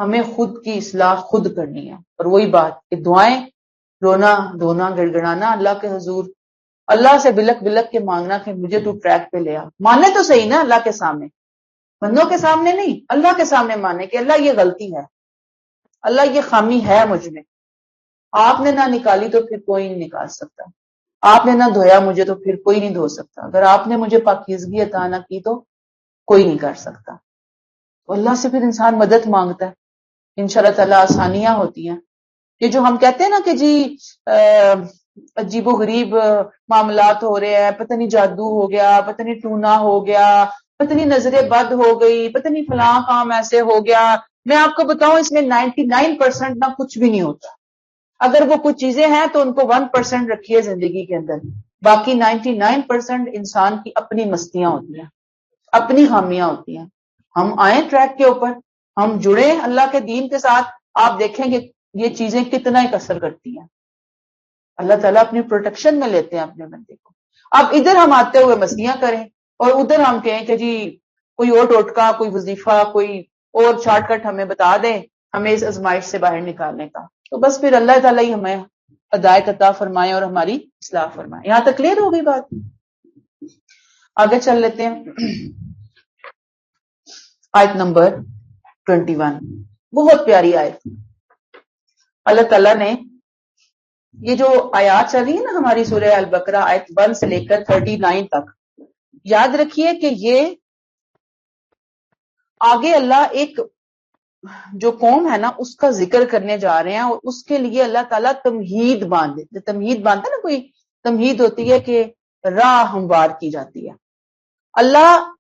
ہمیں خود کی اصلاح خود کرنی ہے. اور وہی بات کہ دعائیں، رونا دھونا گڑگڑانا اللہ کے حضور، اللہ سے بلک بلک کے مانگنا کہ مجھے تو ٹریک پہ لے آ. مانے تو صحیح نا اللہ کے سامنے، بندوں کے سامنے نہیں، اللہ کے سامنے مانے کہ اللہ یہ غلطی ہے، اللہ یہ خامی ہے مجھ میں. آپ نے نہ نکالی تو پھر کوئی نہیں نکال سکتا. آپ نے نہ دھویا مجھے تو پھر کوئی نہیں دھو سکتا. اگر آپ نے مجھے پاکیزگی عطا نہ کی تو کوئی نہیں کر سکتا. تو اللہ سے پھر انسان مدد مانگتا ہے، انشاءاللہ تعالیٰ آسانیاں ہوتی ہیں. یہ جو ہم کہتے ہیں نا کہ جی عجیب و غریب معاملات ہو رہے ہیں، پتہ نہیں جادو ہو گیا، پتہ نہیں ٹونا ہو گیا، پتہ نہیں نظر بد ہو گئی، پتہ نہیں فلاں کام ایسے ہو گیا. میں آپ کو بتاؤں اس میں 99% نہ کچھ بھی نہیں ہوتا. اگر وہ کچھ چیزیں ہیں تو ان کو 1% رکھیے زندگی کے اندر، باقی 99% انسان کی اپنی مستیاں ہوتی ہیں، اپنی خامیاں ہوتی ہیں. ہم آئیں ٹریک کے اوپر، ہم جڑیں اللہ کے دین کے ساتھ، آپ دیکھیں گے یہ چیزیں کتنا ایک اثر کرتی ہیں. اللہ تعالیٰ اپنی پروٹیکشن میں لیتے ہیں اپنے بندے کو. اب ادھر ہم آتے ہوئے مستیاں کریں اور ادھر ہم کہیں کہ جی کوئی اور ٹوٹکا، کوئی وظیفہ، کوئی اور شارٹ کٹ ہمیں بتا دیں ہمیں اس آزمائش سے باہر نکالنے کا. تو بس پھر اللہ تعالیٰ ہی ہمیں ہدایت عطا فرمائے اور ہماری اصلاح فرمائے. یہاں تک کلیئر ہو گئی بات؟ آگے چل لیتے ہیں. آیت نمبر 21، بہت پیاری آیت. اللہ تعالیٰ نے یہ جو آیات چل رہی ہے نا ہماری سورہ البقرہ آیت 1 سے لے کر 39 تک، یاد رکھیے کہ یہ آگے اللہ ایک جو قوم ہے نا اس کا ذکر کرنے جا رہے ہیں، اور اس کے لیے اللہ تعالیٰ تمہید باندھے. تمہید باندھتا نا کوئی، تمہید ہوتی ہے کہ راہ ہموار کی جاتی ہے. اللہ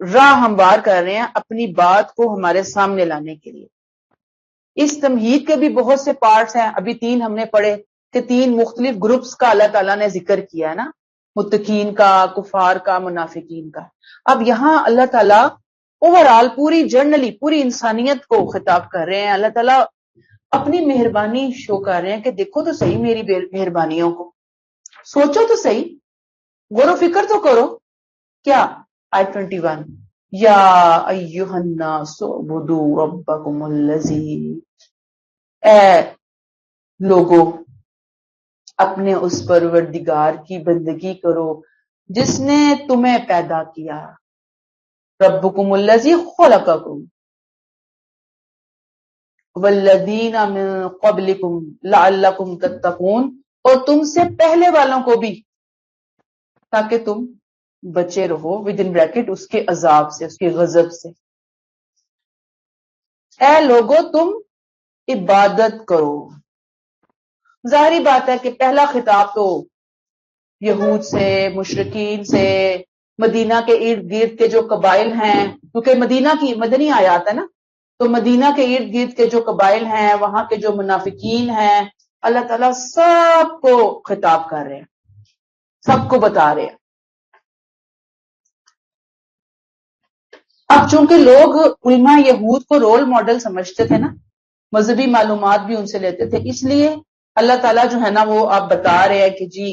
راہ ہموار کر رہے ہیں اپنی بات کو ہمارے سامنے لانے کے لیے. اس تمہید کے بھی بہت سے پارٹس ہیں. ابھی 3 ہم نے پڑھے کہ 3 مختلف گروپس کا اللہ تعالیٰ نے ذکر کیا ہے نا، متقین کا، کفار کا، منافقین کا. اب یہاں اللہ تعالیٰ اوور آل پوری جنرلی پوری انسانیت کو خطاب کر رہے ہیں. اللہ تعالیٰ اپنی مہربانی شو کر رہے ہیں کہ دیکھو تو صحیح میری مہربانیوں کو، سوچو تو صحیح، غور و فکر تو کرو. کیا؟ آیت 21 یا ایھا الناس اعبدوا ربکم الذی، اے لوگو اپنے اس پروردگار کی بندگی کرو جس نے تمہیں پیدا کیا. ربکم الذی خلقکم والذین من قبلکم لعلکم تتقون، اور تم سے پہلے والوں کو بھی تاکہ تم بچے رہو ود ان بریکٹ اس کے عذاب سے، اس کے غضب سے. اے لوگو تم عبادت کرو. ظاہری بات ہے کہ پہلا خطاب تو یہود سے، مشرکین سے، مدینہ کے ارد گرد کے جو قبائل ہیں، کیونکہ مدینہ کی مدنی آیات ہے نا، تو مدینہ کے ارد گرد کے جو قبائل ہیں، وہاں کے جو منافقین ہیں، اللہ تعالیٰ سب کو خطاب کر رہے ہیں، سب کو بتا رہے ہیں. اب چونکہ لوگ علماء یہود کو رول ماڈل سمجھتے تھے نا، مذہبی معلومات بھی ان سے لیتے تھے، اس لیے اللہ تعالیٰ جو ہے نا وہ آپ بتا رہے ہیں کہ جی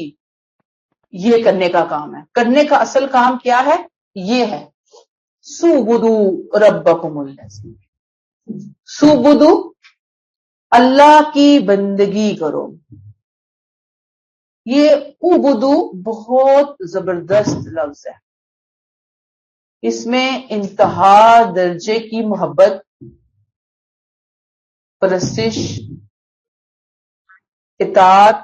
یہ کرنے کا کام ہے. کرنے کا اصل کام کیا ہے؟ یہ ہے سُوبُدُوا ربکم الذی، سُوبُدُوا اللہ کی بندگی کرو. یہ اُبُدُو بہت زبردست لفظ ہے، اس میں انتہا درجے کی محبت، پرستش، اطاعت،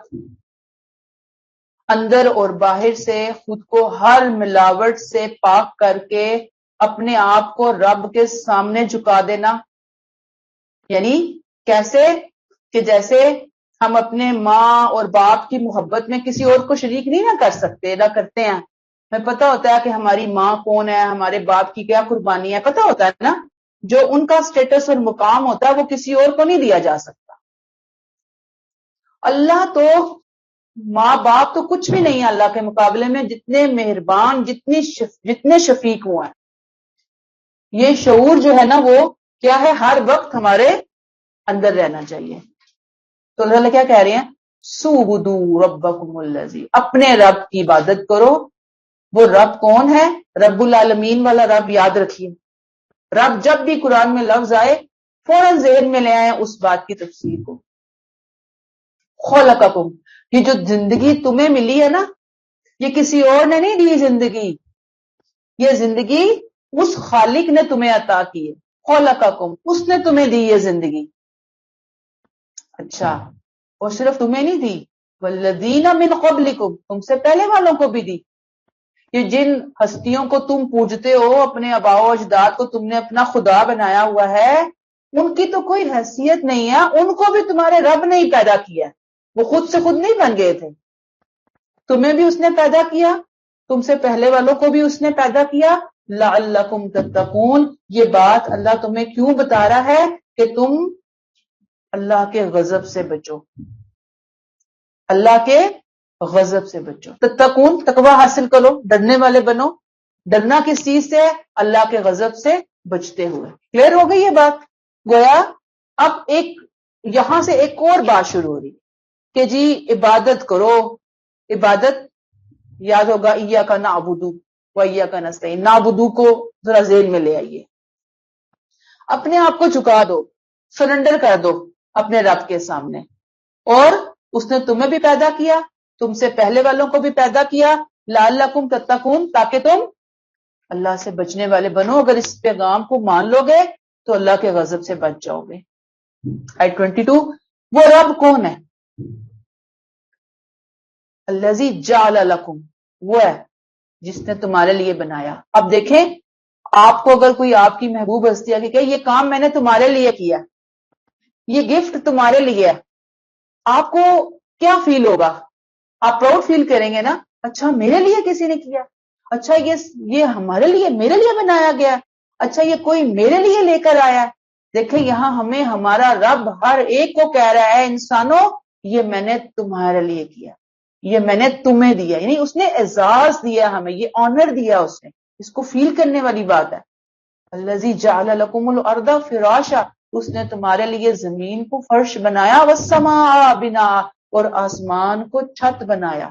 اندر اور باہر سے خود کو ہر ملاوٹ سے پاک کر کے اپنے آپ کو رب کے سامنے جھکا دینا. یعنی کیسے؟ کہ جیسے ہم اپنے ماں اور باپ کی محبت میں کسی اور کو شریک نہیں نہ کر سکتے، نہ کرتے ہیں. ہمیں پتہ ہوتا ہے کہ ہماری ماں کون ہے، ہمارے باپ کی کیا قربانی ہے، پتہ ہوتا ہے نا. جو ان کا سٹیٹس اور مقام ہوتا ہے وہ کسی اور کو نہیں دیا جا سکتا. اللہ تو ماں باپ تو کچھ بھی نہیں ہے اللہ کے مقابلے میں، جتنے مہربان، جتنے شفیق وہ ہیں. یہ شعور جو ہے نا وہ کیا ہے، ہر وقت ہمارے اندر رہنا چاہیے. تو اللہ کیا کہہ رہے ہیں؟ سُوبُدُوا ربکم الذی، اپنے رب کی عبادت کرو. وہ رب کون ہے؟ رب العالمین والا رب یاد رکھیے. رب جب بھی قرآن میں لفظ آئے فوراً ذہن میں لے آئے اس بات کی تفسیر کو. خلقکم، یہ جو زندگی تمہیں ملی ہے نا، یہ کسی اور نے نہیں دی زندگی، یہ زندگی اس خالق نے تمہیں عطا کی ہے. خلقکم، اس نے تمہیں دی یہ زندگی. اچھا، اور صرف تمہیں نہیں دی، والذین من قبلکم، تم سے پہلے والوں کو بھی دی. یہ جن ہستیوں کو تم پوجتے ہو، اپنے آباء و اجداد کو تم نے اپنا خدا بنایا ہوا ہے، ان کی تو کوئی حیثیت نہیں ہے، ان کو بھی تمہارے رب نے ہی پیدا کیا. وہ خود سے خود نہیں بن گئے تھے، تمہیں بھی اس نے پیدا کیا، تم سے پہلے والوں کو بھی اس نے پیدا کیا. لعلکم تتقون، یہ بات اللہ تمہیں کیوں بتا رہا ہے کہ تم اللہ کے غضب سے بچو، اللہ کے غضب سے بچو. تتقون، تقوی حاصل کرو، ڈرنے والے بنو. ڈرنا کس چیز سے؟ اللہ کے غضب سے بچتے ہوئے. کلیئر ہو گئی یہ بات؟ گویا اب یہاں سے ایک اور بات شروع ہو رہی کہ جی عبادت کرو. عبادت یاد ہوگا ایاک نعبد و ایاک نستعین. نعبد کو ذرا ذہن میں لے آئیے، اپنے آپ کو جھکا دو، سرنڈر کر دو اپنے رب کے سامنے. اور اس نے تمہیں بھی پیدا کیا، تم سے پہلے والوں کو بھی پیدا کیا. لعلکم تتقون، تاکہ تم اللہ سے بچنے والے بنو. اگر اس پیغام کو مان لو گے تو اللہ کے غضب سے بچ جاؤ گے. آیت 22، وہ رب کون ہے؟ الذی جعل لکم، وہ ہے جس نے تمہارے لیے بنایا. اب دیکھیں، آپ کو اگر کوئی آپ کی محبوب ہستی ہے کہ یہ کام میں نے تمہارے لیے کیا، یہ گفٹ تمہارے لیے ہے، آپ کو کیا فیل ہوگا؟ آپ پراؤڈ فیل کریں گے نا اچھا میرے لیے کسی نے کیا, اچھا یہ ہمارے لیے میرے لیے بنایا گیا, اچھا یہ کوئی میرے لیے لے کر آیا. دیکھیں یہاں ہمیں ہمارا رب ہر ایک کو کہہ رہا ہے انسانوں یہ میں نے تمہارے لیے کیا, یہ میں نے تمہیں دیا, یعنی اس نے اعزاز دیا ہمیں, یہ آنر دیا اس نے. اس کو فیل کرنے والی بات ہے. الذی جعل لکم الارض فراشا, اس نے تمہارے لیے زمین کو فرش بنایا, والسماء بناء, اور آسمان کو چھت بنایا.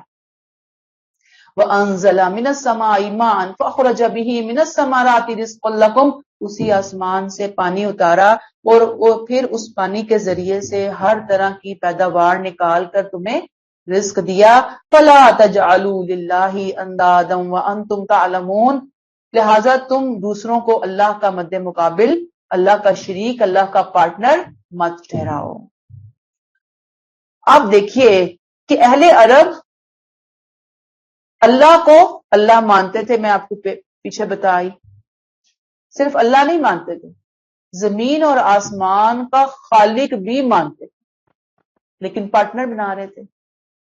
وانزل من السماء ماء فاخرج به من الثمرات رزقا لکم, اسی آسمان سے پانی اتارا اور پھر اس پانی کے ذریعے سے ہر طرح کی پیداوار نکال کر تمہیں رزق دیا. فلا تجعلوا للہ اندادا وانتم تعلمون, لہذا تم دوسروں کو اللہ کا مد مقابل, اللہ کا شریک, اللہ کا پارٹنر مت ٹھہراؤ. آپ دیکھیے کہ اہل عرب اللہ کو اللہ مانتے تھے, میں آپ کو پیچھے بتائی, صرف اللہ نہیں مانتے تھے, زمین اور آسمان کا خالق بھی مانتے تھے, لیکن پارٹنر بنا رہے تھے,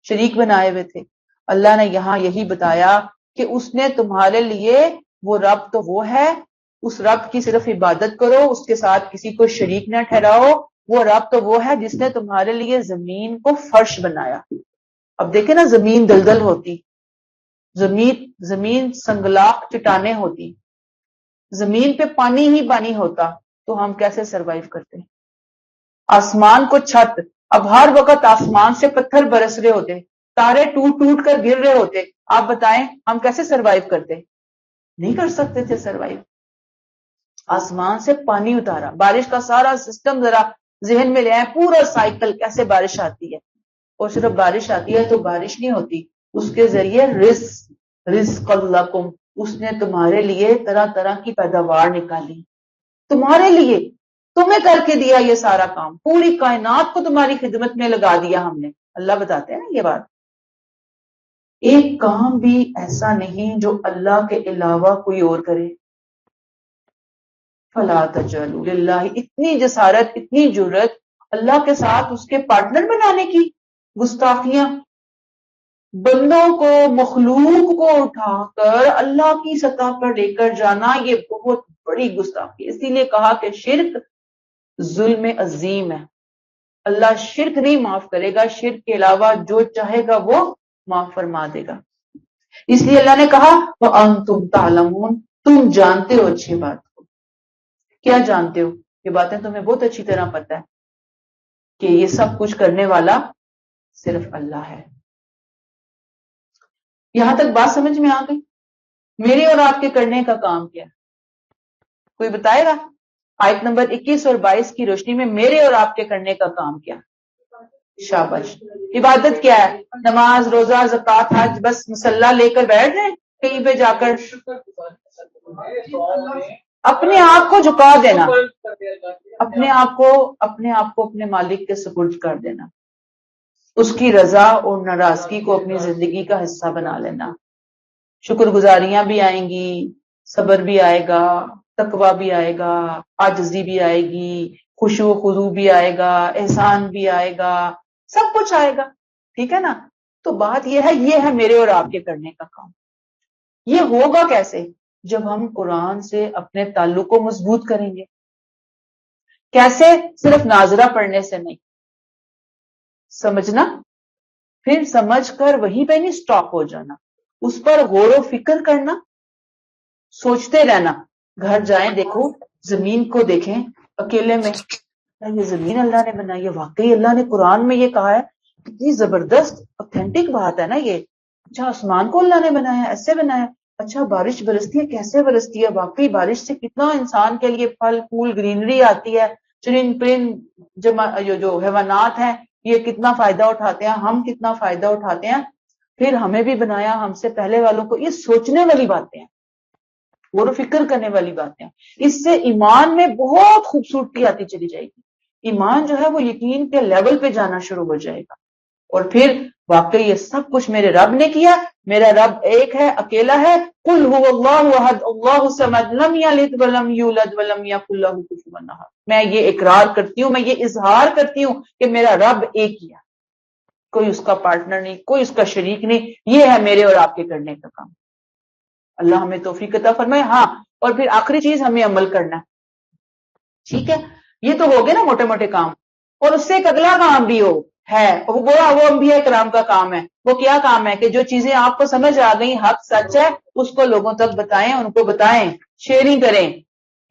شریک بنائے ہوئے تھے. اللہ نے یہاں یہی بتایا کہ اس نے تمہارے لیے, وہ رب تو وہ ہے, اس رب کی صرف عبادت کرو, اس کے ساتھ کسی کو شریک نہ ٹھہراؤ. وہ رب تو وہ ہے جس نے تمہارے لیے زمین کو فرش بنایا. اب دیکھیں نا, زمین دلدل ہوتی, زمین سنگلاخ چٹانیں ہوتی, زمین پہ پانی ہی پانی ہوتا, تو ہم کیسے سروائیو کرتے. آسمان کو چھت, اب ہر وقت آسمان سے پتھر برس رہے ہوتے, تارے ٹوٹ ٹوٹ کر گر رہے ہوتے, آپ بتائیں ہم کیسے سروائیو کرتے. نہیں کر سکتے تھے سروائیو. آسمان سے پانی اتارا, بارش کا سارا سسٹم ذرا ذہن میں لے آئے, پورا سائیکل کیسے بارش آتی ہے, اور صرف بارش آتی ہے تو بارش نہیں ہوتی, اس کے ذریعے رزق لکم, اس نے تمہارے لیے طرح طرح کی پیداوار نکالی, تمہارے لیے, تمہیں کر کے دیا یہ سارا کام, پوری کائنات کو تمہاری خدمت میں لگا دیا ہم نے. اللہ بتاتے ہیں نا یہ بات, ایک کام بھی ایسا نہیں جو اللہ کے علاوہ کوئی اور کرے. فلا تجعلوا للہ, اتنی جسارت, اتنی جرت اللہ کے ساتھ اس کے پارٹنر بنانے کی, گستاخیاں. بندوں کو, مخلوق کو اٹھا کر اللہ کی سطح پر لے کر جانا, یہ بہت بڑی گستاخی. اسی لیے کہا کہ شرک ظلم عظیم ہے. اللہ شرک نہیں معاف کرے گا, شرک کے علاوہ جو چاہے گا وہ معاف فرما دے گا. اس لیے اللہ نے کہا وَأَنْتُمْ تَعْلَمُونَ, تم جانتے ہو اچھی بات کو. کیا جانتے ہو؟ یہ باتیں تمہیں بہت اچھی طرح پتہ ہے کہ یہ سب کچھ کرنے والا صرف اللہ ہے. یہاں تک بات سمجھ میں آ گئی؟ میرے اور آپ کے کرنے کا کام کیا؟ کوئی بتائے گا؟ آیت نمبر 21 اور 22 کی روشنی میں میرے اور آپ کے کرنے کا کام کیا؟ شاباش. عبادت کیا ہے؟ نماز, روزہ, زکوٰۃ, حج, بس مسلح لے کر بیٹھ جائیں کہیں پہ جا کر اپنے آپ کو جھکا دینا, اپنے آپ کو اپنے مالک کے سپرد کر دینا, اس کی رضا اور ناراضگی کو اپنی زندگی کا حصہ بنا لینا. شکر گزاریاں بھی آئیں گی, صبر بھی آئے گا, تقویٰ بھی آئے گا, عاجزی بھی آئے گی, خشوع و خضوع بھی آئے گا, احسان بھی آئے گا, سب کچھ آئے گا. ٹھیک ہے نا؟ تو بات یہ ہے میرے اور آپ کے کرنے کا کام. یہ ہوگا کیسے؟ جب ہم قرآن سے اپنے تعلق کو مضبوط کریں گے. کیسے؟ صرف ناظرہ پڑھنے سے نہیں, سمجھنا, پھر سمجھ کر وہیں پہ نہیں سٹاپ ہو جانا, اس پر غور و فکر کرنا, سوچتے رہنا. گھر جائیں, دیکھو زمین کو, دیکھیں اکیلے میں, یہ زمین اللہ نے بنائی ہے, واقعی اللہ نے قرآن میں یہ کہا ہے, کتنی زبردست اوتھینٹک بات ہے نا یہ. اچھا آسمان کو اللہ نے بنایا, ایسے بنایا. اچھا بارش برستی ہے, کیسے برستی ہے, واقعی بارش سے کتنا انسان کے لیے پھل پھول گرینری آتی ہے, چرند پرند جو حیوانات ہیں یہ کتنا فائدہ اٹھاتے ہیں, ہم کتنا فائدہ اٹھاتے ہیں. پھر ہمیں بھی بنایا, ہم سے پہلے والوں کو. یہ سوچنے والی باتیں ہیں, غور و فکر کرنے والی باتیں ہیں. اس سے ایمان میں بہت خوبصورتی آتی چلی جائے گی. ایمان جو ہے وہ یقین کے لیول پہ جانا شروع ہو جائے گا, اور پھر واقعی یہ سب کچھ میرے رب نے کیا. میرا رب ایک ہے, اکیلا ہے. قل هو اللہ احد اللہ الصمد لم یلد ولم یولد ولم یکن له کفوا احد. میں یہ اقرار کرتی ہوں, میں یہ اظہار کرتی ہوں کہ میرا رب ایک ہی ہے, کوئی اس کا پارٹنر نہیں، کوئی اس کا شریک نہیں، یہ ہے میرے اور آپ کے کرنے کا کام. اللہ ہمیں توفیق عطا فرمائے. ہاں، اور پھر آخری چیز ہمیں عمل کرنا ہے. ٹھیک ہے، یہ تو ہو گئے نا موٹے موٹے کام. اور اس سے ایک اگلا کام بھی ہے، وہ انبیاء کرام کا کام ہے. وہ کیا کام ہے کہ جو چیزیں آپ کو سمجھ آ گئی، حق سچ ہے، اس کو لوگوں تک بتائیں، ان کو بتائیں، شیئرنگ کریں.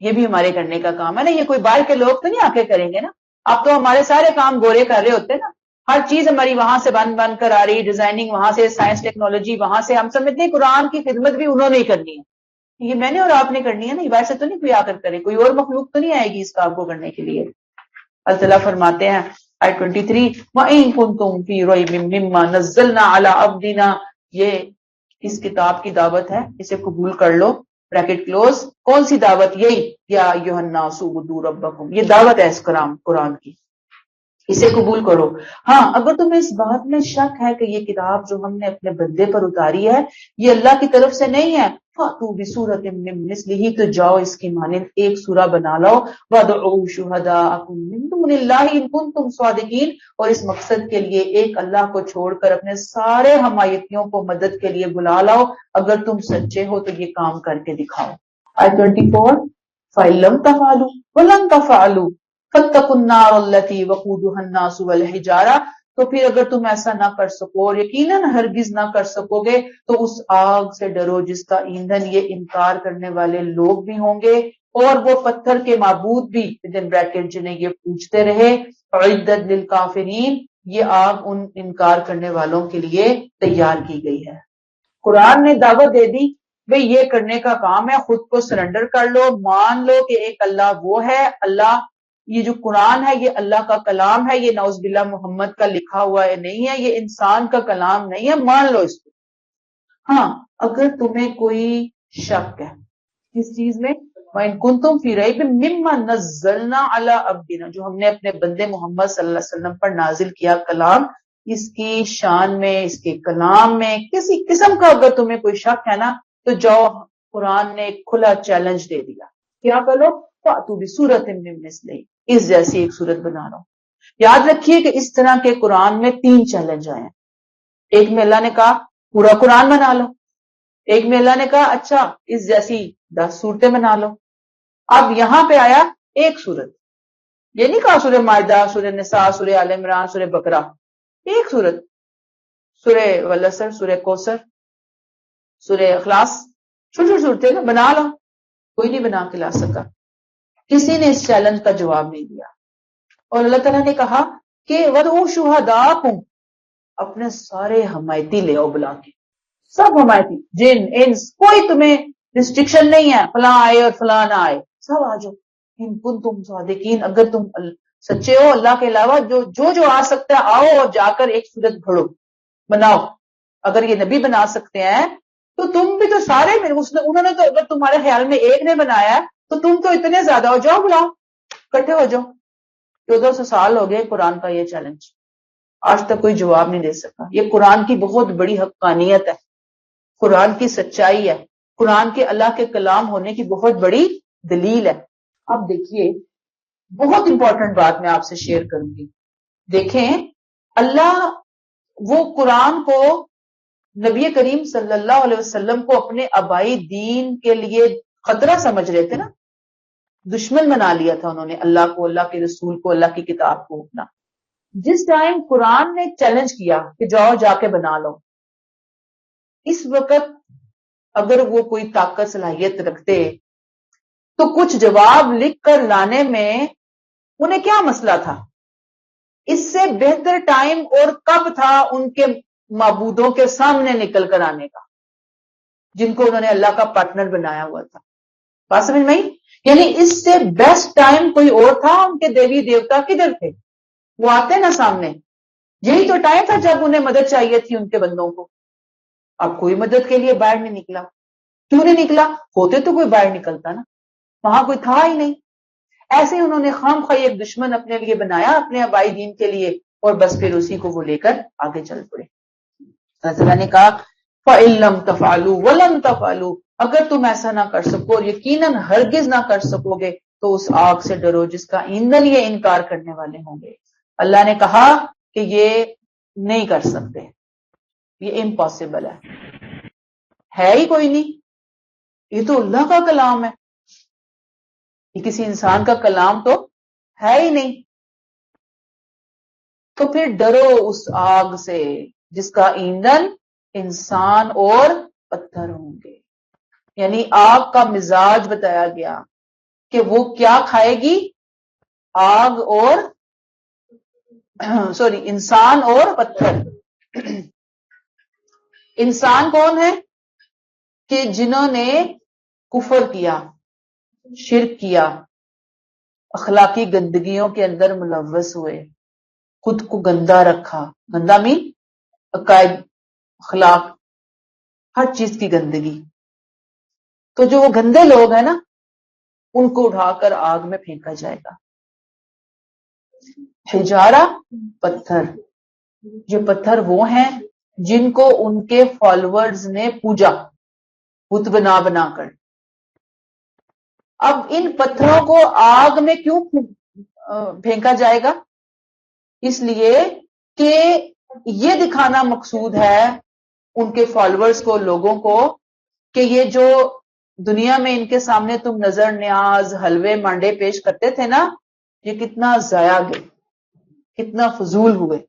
یہ بھی ہمارے کرنے کا کام ہے نا. یہ کوئی باہر کے لوگ تو نہیں آ کے کریں گے نا. آپ تو ہمارے سارے کام گورے کر رہے ہوتے نا. ہر چیز ہماری وہاں سے بن کر آ رہی، ڈیزائننگ وہاں سے، سائنس ٹیکنالوجی وہاں سے. ہم سمجھتے ہیں قرآن کی خدمت بھی انہوں نے ہی کرنی ہے. یہ میں نے اور آپ نے کرنی ہے نا. ویسے تو نہیں کوئی آ کر کرے، کوئی اور مخلوق تو نہیں آئے گی اس کام کو کرنے کے لیے. اللہ تعالیٰ فرماتے ہیں آیت 23 وَإِن كُنتُمْ فِي رَيْبٍ مِّمَّا نَزَّلْنَا عَلَىٰ عَبْدِنَا. یہ اس کتاب کی دعوت ہے، اسے قبول کر لو. Bracket close. کون سی دعوت؟ یہی یا ایھا الناس اعبدوا ربکم. یہ دعوت ہے اس قرآن کی، اسے قبول کرو. ہاں، اگر تمہیں اس بات میں شک ہے کہ یہ کتاب جو ہم نے اپنے بندے پر اتاری ہے یہ اللہ کی طرف سے نہیں ہے، فَأْتُوا بِسُورَةٍ مِّن مِّثْلِهِ، تو جاؤ اس کی مانند ایک سورہ بنا لو. وَادْعُوا شُهَدَاءَكُم مِّن دُونِ اللَّهِ إِن كُنتُمْ صَادِقِينَ. اور اس مقصد کے لیے ایک اللہ کو چھوڑ کر اپنے سارے حمایتیوں کو مدد کے لیے بلا لاؤ. اگر تم سچے ہو تو یہ کام کر کے دکھاؤ. آیت 24 فَإِن لَّمْ تَفْعَلُوا وَلَن تَفْعَلُوا فَاتَّقُوا النَّارَ الَّتِي وَقُودُهَا النَّاسُ وَالْحِجَارَةُ. تو پھر اگر تم ایسا نہ کر سکو، اور یقیناً ہرگز نہ کر سکو گے، تو اس آگ سے ڈرو جس کا ایندھن یہ انکار کرنے والے لوگ بھی ہوں گے اور وہ پتھر کے معبود بھی جنہیں یہ پوچھتے رہے. اعدت للکافرین، یہ آگ ان انکار کرنے والوں کے لیے تیار کی گئی ہے. قرآن نے دعوت دے دی بھئی یہ کرنے کا کام ہے، خود کو سرنڈر کر لو، مان لو کہ ایک اللہ وہ ہے. اللہ، یہ جو قرآن ہے یہ اللہ کا کلام ہے، یہ نعوذ باللہ محمد کا لکھا ہوا ہے نہیں ہے، یہ انسان کا کلام نہیں ہے، مان لو اس کو. ہاں، اگر تمہیں کوئی شک ہے کس چیز میں، وَإِن كُنتُمْ فِي رَيْبٍ مِّمَّا نَزَّلْنَا عَلَىٰ عَبْدِنَا، جو ہم نے اپنے بندے محمد صلی اللہ علیہ وسلم پر نازل کیا کلام، اس کی شان میں، اس کے کلام میں کسی قسم کا اگر تمہیں کوئی شک ہے نا، تو جاؤ، قرآن نے ایک کھلا چیلنج دے دیا. کیا کرو؟ فَأْتُوا بِسُورَةٍ مِّن مِّثْلِهِ، اس جیسی ایک صورت بنا لو. یاد رکھیے کہ اس طرح کے قرآن میں 3 چیلنج آئے ہیں. ایک میں اللہ نے کہا پورا قرآن بنا لو، ایک میں اللہ نے کہا اچھا اس جیسی 10 صورتیں بنا لو. اب یہاں پہ آیا ایک صورت، یہ نہیں کہا سورہ مائدہ، سورہ نساء، سورہ آل عمران، سورہ بقرہ، ایک صورت. سورہ والعصر، سورہ کوثر، سورہ اخلاص، چھوٹی صورتیں نا، بنا لو. کوئی نہیں بنا کے لا سکا، کسی نے اس چیلنج کا جواب نہیں دیا. اور اللہ تعالیٰ نے کہا کہ وَادْعُوا شُهَدَاءَكُمْ، اپنے سارے حمایتی لے آؤ بلا کے، سب حمایتی، جن انس، کوئی تمہیں ریسٹرکشن نہیں ہے فلاں آئے اور فلاں نہ آئے، سب آ جاؤ. ان کنتم صادقین، اگر تم سچے ہو اللہ کے علاوہ جو آ سکتا ہے آؤ اور جا کر ایک صورت گھڑو، بناؤ. اگر یہ نبی بنا سکتے ہیں تو تم بھی تو سارے میں، انہوں نے تو اگر تمہارے خیال میں ایک نے بنایا ہے تو تم تو اتنے زیادہ ہو، جاؤ بلاؤ، اکٹھے ہو جاؤ. 1400 سال ہو گئے قرآن کا یہ چیلنج، آج تک کوئی جواب نہیں دے سکا. یہ قرآن کی بہت بڑی حقانیت ہے، قرآن کی سچائی ہے، قرآن کے اللہ کے کلام ہونے کی بہت بڑی دلیل ہے. اب دیکھیے، بہت امپورٹنٹ بات میں آپ سے شیئر کروں گی. دیکھیں، اللہ وہ قرآن کو نبی کریم صلی اللہ علیہ وسلم کو اپنے آبائی دین کے لیے خطرہ سمجھ رہے تھے نا، دشمن بنا لیا تھا انہوں نے اللہ کو، اللہ کے رسول کو، اللہ کی کتاب کو اپنا. جس ٹائم قرآن نے چیلنج کیا کہ جاؤ جا کے بنا لو، اس وقت اگر وہ کوئی طاقت صلاحیت رکھتے تو کچھ جواب لکھ کر لانے میں انہیں کیا مسئلہ تھا؟ اس سے بہتر ٹائم اور کب تھا ان کے معبودوں کے سامنے نکل کر آنے کا، جن کو انہوں نے اللہ کا پارٹنر بنایا ہوا تھا. بات سمجھ میں آئی؟ یعنی اس سے بیسٹ ٹائم کوئی اور تھا؟ ان کے دیوی دیوتا کدھر تھے؟ وہ آتے نا سامنے. یہی تو ٹائم تھا جب انہیں مدد چاہیے تھی ان کے بندوں کو. اب کوئی مدد کے لیے باہر نہیں نکلا. کیوں نہیں نکلا؟ ہوتے تو کوئی باہر نکلتا نا، وہاں کوئی تھا ہی نہیں. ایسے ہی انہوں نے خام خواہ ایک دشمن اپنے لیے بنایا، اپنے آبائی دین کے لیے، اور بس پھر اسی کو وہ لے کر آگے چل پڑے. اللہ نے کہا فَإِن لَّمْ تَفْعَلُوا وَلَن تَفْعَلُوا، اگر تم ایسا نہ کر سکو اور یقیناً ہرگز نہ کر سکو گے تو اس آگ سے ڈرو جس کا ایندھن یہ انکار کرنے والے ہوں گے. اللہ نے کہا کہ یہ نہیں کر سکتے، یہ امپاسبل ہے ہی کوئی نہیں، یہ تو اللہ کا کلام ہے، یہ کسی انسان کا کلام تو ہے ہی نہیں۔ تو پھر ڈرو اس آگ سے جس کا ایندھن انسان اور پتھر ہوں گے، یعنی آگ کا مزاج بتایا گیا کہ وہ کیا کھائے گی، آگ اور انسان اور پتھر۔ انسان کون ہے؟ کہ جنہوں نے کفر کیا، شرک کیا، اخلاقی گندگیوں کے اندر ملوث ہوئے، خود کو گندا رکھا، گندا مین عقائد، اخلاق، ہر چیز کی گندگی۔ تو جو وہ گندے لوگ ہیں نا، ان کو اٹھا کر آگ میں پھینکا جائے گا۔ حجارہ، پتھر، یہ پتھر وہ ہیں جن کو ان کے فالوورز نے پوجا بت بنا بنا کر۔ اب ان پتھروں کو آگ میں کیوں پھینکا جائے گا؟ اس لیے کہ یہ دکھانا مقصود ہے ان کے فالوورز کو، لوگوں کو، کہ یہ جو دنیا میں ان کے سامنے تم نظر نیاز، حلوے مانڈے پیش کرتے تھے نا، یہ کتنا ضائع گئے، کتنا فضول ہوئے،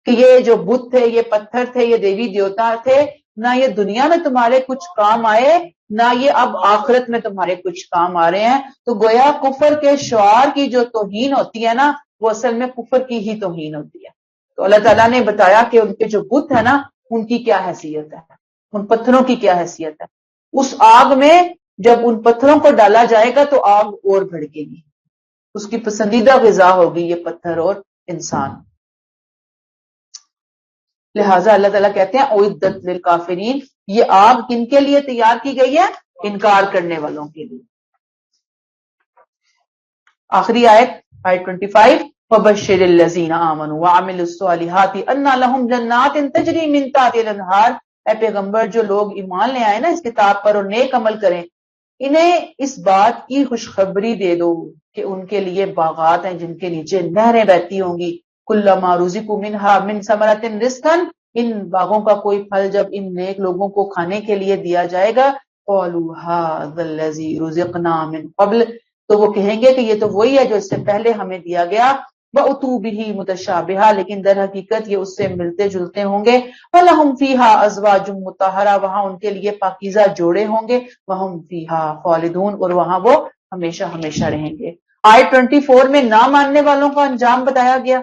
کہ یہ جو بت تھے، یہ پتھر تھے، یہ دیوی دیوتا تھے، نہ یہ دنیا میں تمہارے کچھ کام آئے، نہ یہ اب آخرت میں تمہارے کچھ کام آ رہے ہیں۔ تو گویا کفر کے شعار کی جو توہین ہوتی ہے نا، وہ اصل میں کفر کی ہی توہین ہوتی ہے۔ تو اللہ تعالیٰ نے بتایا کہ ان کے جو بت ہے نا، ان کی کیا حیثیت ہے، ان پتھروں کی کیا حیثیت ہے۔ اس آگ میں جب ان پتھروں کو ڈالا جائے گا تو آگ اور بھڑکے گی، اس کی پسندیدہ غذا ہوگی یہ پتھر اور انسان۔ لہٰذا اللہ تعالیٰ کہتے ہیں اعدت للکافرین، یہ آگ کن کے لیے تیار کی گئی ہے؟ انکار کرنے والوں کے لیے۔ آخری آیت 25، وَبَشِّرِ الَّذِينَ آمَنُوا وَعَمِلُوا الصَّالِحَاتِ أَنَّ لَهُمْ جَنَّاتٍ تَجْرِي مِن تَحْتِهَا الْأَنْهَارُ۔ اے پیغمبر، جو لوگ ایمان لے آئے نا اس کتاب پر اور نیک عمل کریں، انہیں اس بات کی خوشخبری دے دو کہ ان کے لیے باغات ہیں جن کے نیچے نہریں بہتی ہوں گی۔ کلما رزقوا منها من ثمرۃ رزقا، ان باغوں کا کوئی پھل جب ان نیک لوگوں کو کھانے کے لیے دیا جائے گا، قالوا هذا الذي رزقنا من قبل، تو وہ کہیں گے کہ یہ تو وہی ہے جو اس سے پہلے ہمیں دیا گیا۔ وَأُتُوا بِهِ مُتَشَابِهًا، لیکن در حقیقت یہ اس سے ملتے جلتے ہوں گے۔ وَلَهُمْ فِيهَا أَزْوَاجٌ مُطَهَّرَةٌ، وہاں ان کے لیے پاکیزہ جوڑے ہوں گے۔ وَهُمْ فِيهَا خَالِدُونَ، اور وہاں وہ ہمیشہ ہمیشہ رہیں گے۔ آیت 24 میں نہ ماننے والوں کا انجام بتایا گیا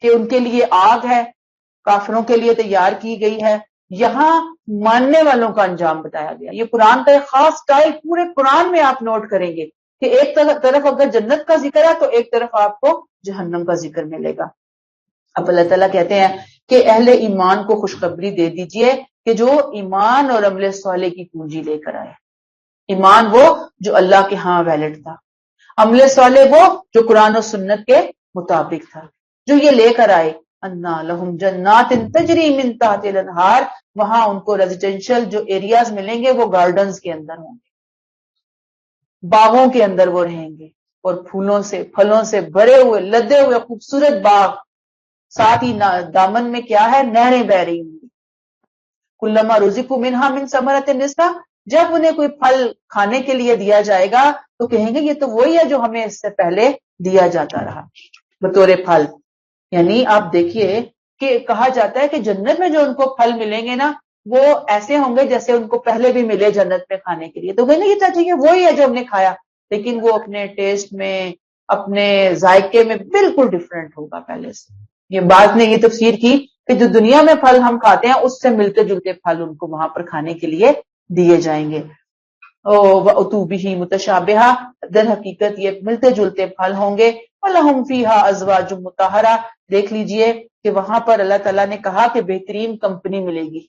کہ ان کے لیے آگ ہے، کافروں کے لیے تیار کی گئی ہے۔ یہاں ماننے والوں کا انجام بتایا گیا۔ یہ قرآن کا ایک خاص سٹائل پورے قرآن میں آپ نوٹ کریں گے کہ ایک طرف اگر جنت کا ذکر ہے تو ایک طرف آپ کو جہنم کا ذکر ملے گا۔ اب اللہ تعالیٰ کہتے ہیں کہ اہل ایمان کو خوشخبری دے دیجئے کہ جو ایمان اور عمل صالح کی پونجی لے کر آئے۔ ایمان وہ جو اللہ کے ہاں ویلڈ تھا، عمل صالح وہ جو قرآن و سنت کے مطابق تھا، جو یہ لے کر آئے۔ انا لہم جنات تجری من تحت الانہار، وہاں ان کو ریزیڈینشل جو ایریاز ملیں گے وہ گارڈنز کے اندر ہوں گے، باغوں کے اندر وہ رہیں گے، اور پھولوں سے پھلوں سے بھرے ہوئے لدے ہوئے خوبصورت باغ، ساتھ ہی دامن میں کیا ہے؟ نہریں بہ رہی ہوں گی۔ کلما رزقوا منها من ثمرۃ رزقا، جب انہیں کوئی پھل کھانے کے لیے دیا جائے گا تو کہیں گے یہ تو وہی ہے جو ہمیں اس سے پہلے دیا جاتا رہا بطور پھل۔ یعنی آپ دیکھیے کہ کہا جاتا ہے کہ جنت میں جو ان کو پھل ملیں گے نا، وہ ایسے ہوں گے جیسے ان کو پہلے بھی ملے جنت میں کھانے کے لیے۔ تو کہیں گے یہ چاہیے وہی ہے جو ہم نے کھایا، لیکن وہ اپنے ٹیسٹ میں، اپنے ذائقے میں بالکل ڈیفرنٹ ہوگا پہلے سے۔ یہ بات نے یہ تفسیر کی کہ جو دنیا میں پھل ہم کھاتے ہیں اس سے ملتے جلتے پھل ان کو وہاں پر کھانے کے لیے دیے جائیں گے۔ وَأُتُوا بِهِ مُتَشَابِهًا، در حقیقت یہ ملتے جلتے پھل ہوں گے۔ وَلَهُمْ فِيهَا أَزْوَاجٌ مُطَهَّرَةٌ، دیکھ لیجئے کہ وہاں پر اللہ تعالیٰ نے کہا کہ بہترین کمپنی ملے گی،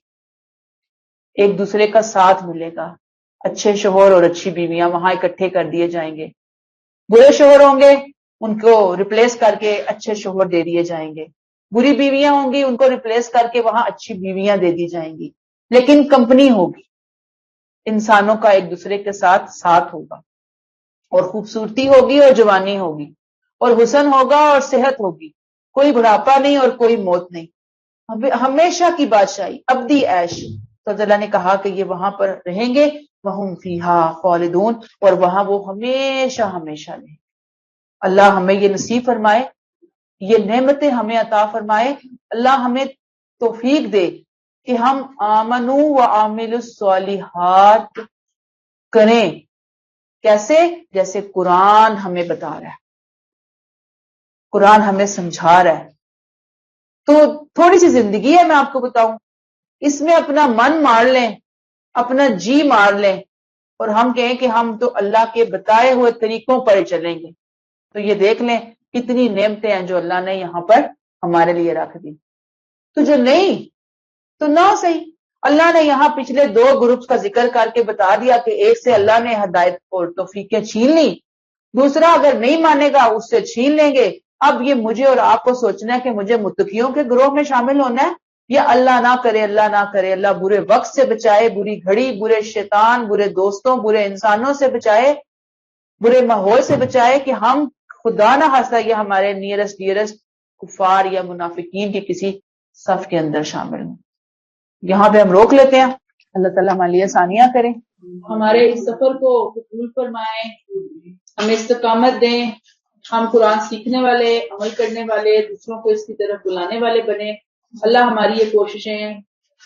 ایک دوسرے کا ساتھ ملے گا، اچھے شوہر اور اچھی بیویاں وہاں اکٹھے کر دیے جائیں گے۔ برے شوہر ہوں گے ان کو ریپلیس کر کے اچھے شوہر دے دیے جائیں گے، بری بیویاں ہوں گی ان کو ریپلیس کر کے وہاں اچھی بیویاں دے دی جائیں گی، لیکن کمپنی ہوگی، انسانوں کا ایک دوسرے کے ساتھ ساتھ ہوگا، اور خوبصورتی ہوگی اور جوانی ہوگی، اور حسن ہوگا اور صحت ہوگی، کوئی بڑھاپا نہیں اور کوئی موت نہیں، ہمیشہ کی بادشاہی، ابدی عیش. تو اللہ نے کہا کہ یہ وہاں پر رہیں گے، وہم فیہا خالدون، اور وہاں وہ ہمیشہ ہمیشہ رہیں. اللہ ہمیں یہ نصیب فرمائے، یہ نعمتیں ہمیں عطا فرمائے. اللہ ہمیں توفیق دے کہ ہم آمنو و عاملوا الصالحات کریں. کیسے؟ جیسے قرآن ہمیں بتا رہا ہے، قرآن ہمیں سمجھا رہا ہے. تو تھوڑی سی زندگی ہے، میں آپ کو بتاؤں، اس میں اپنا من مار لیں، اپنا جی مار لیں، اور ہم کہیں کہ ہم تو اللہ کے بتائے ہوئے طریقوں پر چلیں گے، تو یہ دیکھ لیں کتنی نعمتیں ہیں جو اللہ نے یہاں پر ہمارے لیے رکھ دی. تو جو نہیں تو نہ صحیح. اللہ نے یہاں پچھلے 2 گروپس کا ذکر کر کے بتا دیا کہ ایک سے اللہ نے ہدایت اور توفیقیں چھین لی، دوسرا اگر نہیں مانے گا اس سے چھین لیں گے. اب یہ مجھے اور آپ کو سوچنا ہے کہ مجھے متقیوں کے گروہ میں شامل ہونا ہے، یا اللہ نہ کرے، اللہ نہ کرے، اللہ برے وقت سے بچائے، بری گھڑی، برے شیطان، برے دوستوں، برے انسانوں سے بچائے، برے ماحول سے بچائے کہ ہم خدا نہ خواستہ یہ ہمارے نیئرسٹ کفار یا منافقین کے کسی صف کے اندر شامل ہوں. یہاں پہ ہم روک لیتے ہیں. اللہ تعالیٰ ہمارے لیے آسانیاں کریں، ہمارے اس سفر کو قبول فرمائیں، ہمیں استقامت دیں، ہم قرآن سیکھنے والے، عمل کرنے والے، دوسروں کو اس کی طرف بلانے والے بنیں. اللہ ہماری یہ کوششیں،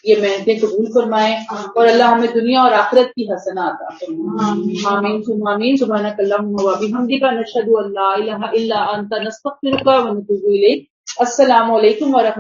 یہ محنتیں قبول فرمائیں، اور اللہ ہمیں دنیا اور آخرت کی حسنات عطا فرمائے. آمین ثم آمین. سبحانک اللہم و بحمدک، نشہد ان لا الہ الا انت، نستغفرک و نتوب الیک. السلام علیکم ورحمۃ